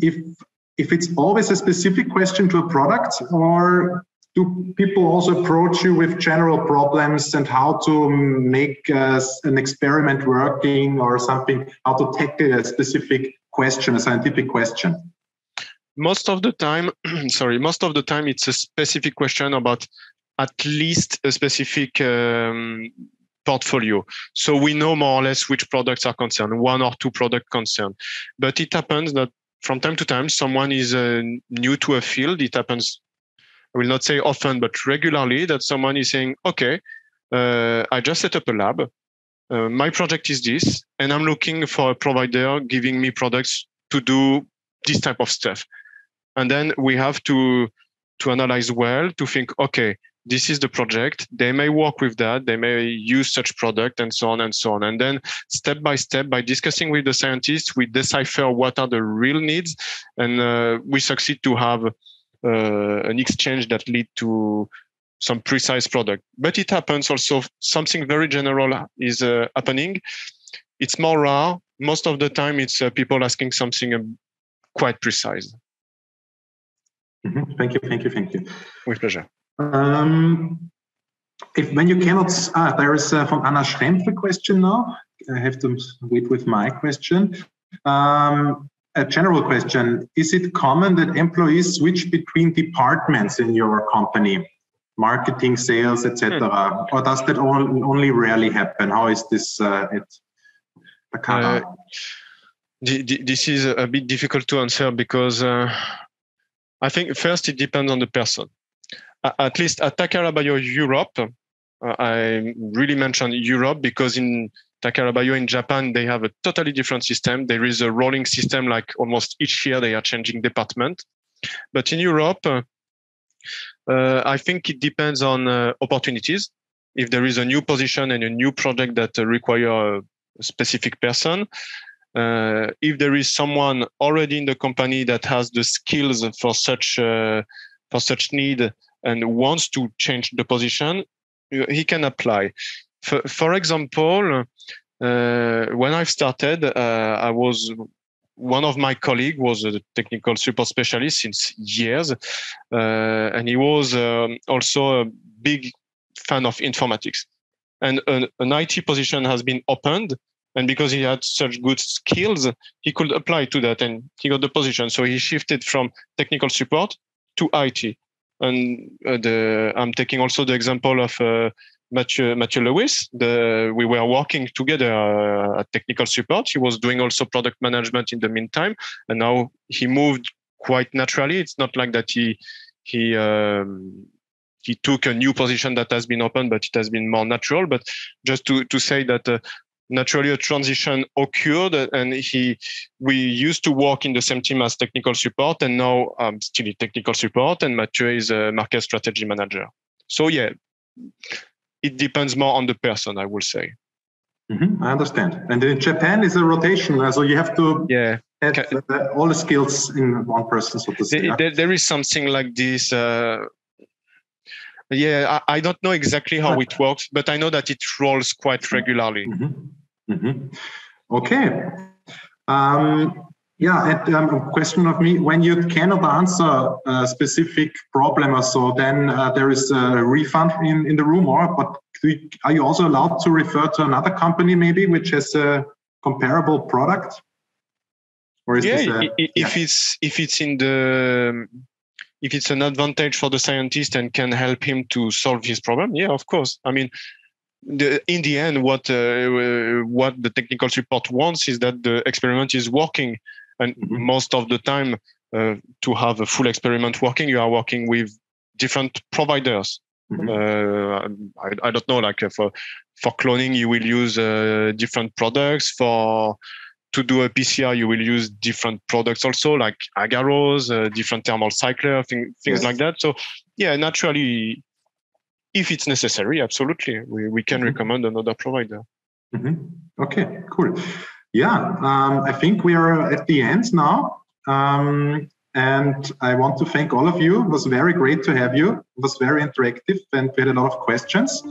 if it's always a specific question to a product, or do people also approach you with general problems and how to make an experiment working or something, how to tackle a specific question, a scientific question?
Most of the time, it's a specific question about at least a specific portfolio. So we know more or less which products are concerned, one or two product concerned. But it happens that from time to time, someone is new to a field. It happens, I will not say often, but regularly, that someone is saying, okay, I just set up a lab. My project is this, and I'm looking for a provider giving me products to do this type of stuff. And then we have to analyze well, to think, okay, this is the project. They may work with that. They may use such product, and so on and so on. And then step by step, by discussing with the scientists, we decipher what are the real needs, and we succeed to have an exchange that lead to some precise product. But it happens also, something very general is happening. It's more rare. Most of the time, it's people asking something quite precise.
Mm-hmm. Thank you.
With pleasure.
When you cannot, there is from Anna Schrempf a question now. I have to wait with my question. A general question: is it common that employees switch between departments in your company, marketing, sales, etc., or does that only rarely happen? How is this at Takara?
This is a bit difficult to answer, because I think first it depends on the person. At least at Takara Bio Europe, I really mention Europe because in Takara Bio in Japan, they have a totally different system. There is a rolling system, like almost each year they are changing department. But in Europe, I think it depends on opportunities. If there is a new position and a new project that require a specific person, if there is someone already in the company that has the skills for such need and wants to change the position, he can apply. For example, when I started, one of my colleagues was a technical support specialist since years, and he was also a big fan of informatics. And an IT position has been opened, and because he had such good skills, he could apply to that, and he got the position. So he shifted from technical support to IT. And I'm taking also the example of Matthieu Lewis. We were working together at technical support. He was doing also product management in the meantime, and now he moved quite naturally. It's not like that he took a new position that has been open, but it has been more natural. But just to say that naturally a transition occurred, and we used to work in the same team as technical support, and now I'm still in technical support, and Matthieu is a market strategy manager. So yeah, it depends more on the person, I will say.
Mm-hmm, I understand. And in Japan, is a rotation, so you have to have all the skills in one person, so to say.
There is something like this. I don't know exactly how it works, but I know that it rolls quite regularly.
Mm-hmm. Mm-hmm. Okay. A question of me: when you cannot answer a specific problem or so, then there is a refund in the room, but are you also allowed to refer to another company maybe which has a comparable product? Or is
if it's in the if it's an advantage for the scientist and can help him to solve his problem, yeah, of course. I mean, in the end, what the technical support wants is that the experiment is working. And most of the time, to have a full experiment working, you are working with different providers. I don't know, like for cloning, you will use different products. To do a PCR, you will use different products also, like agarose, different thermal cycler, things like that. So yeah, naturally, if it's necessary, absolutely, we can recommend another provider.
Okay, cool. Yeah, I think we are at the end now. And I want to thank all of you. It was very great to have you. It was very interactive and we had a lot of questions.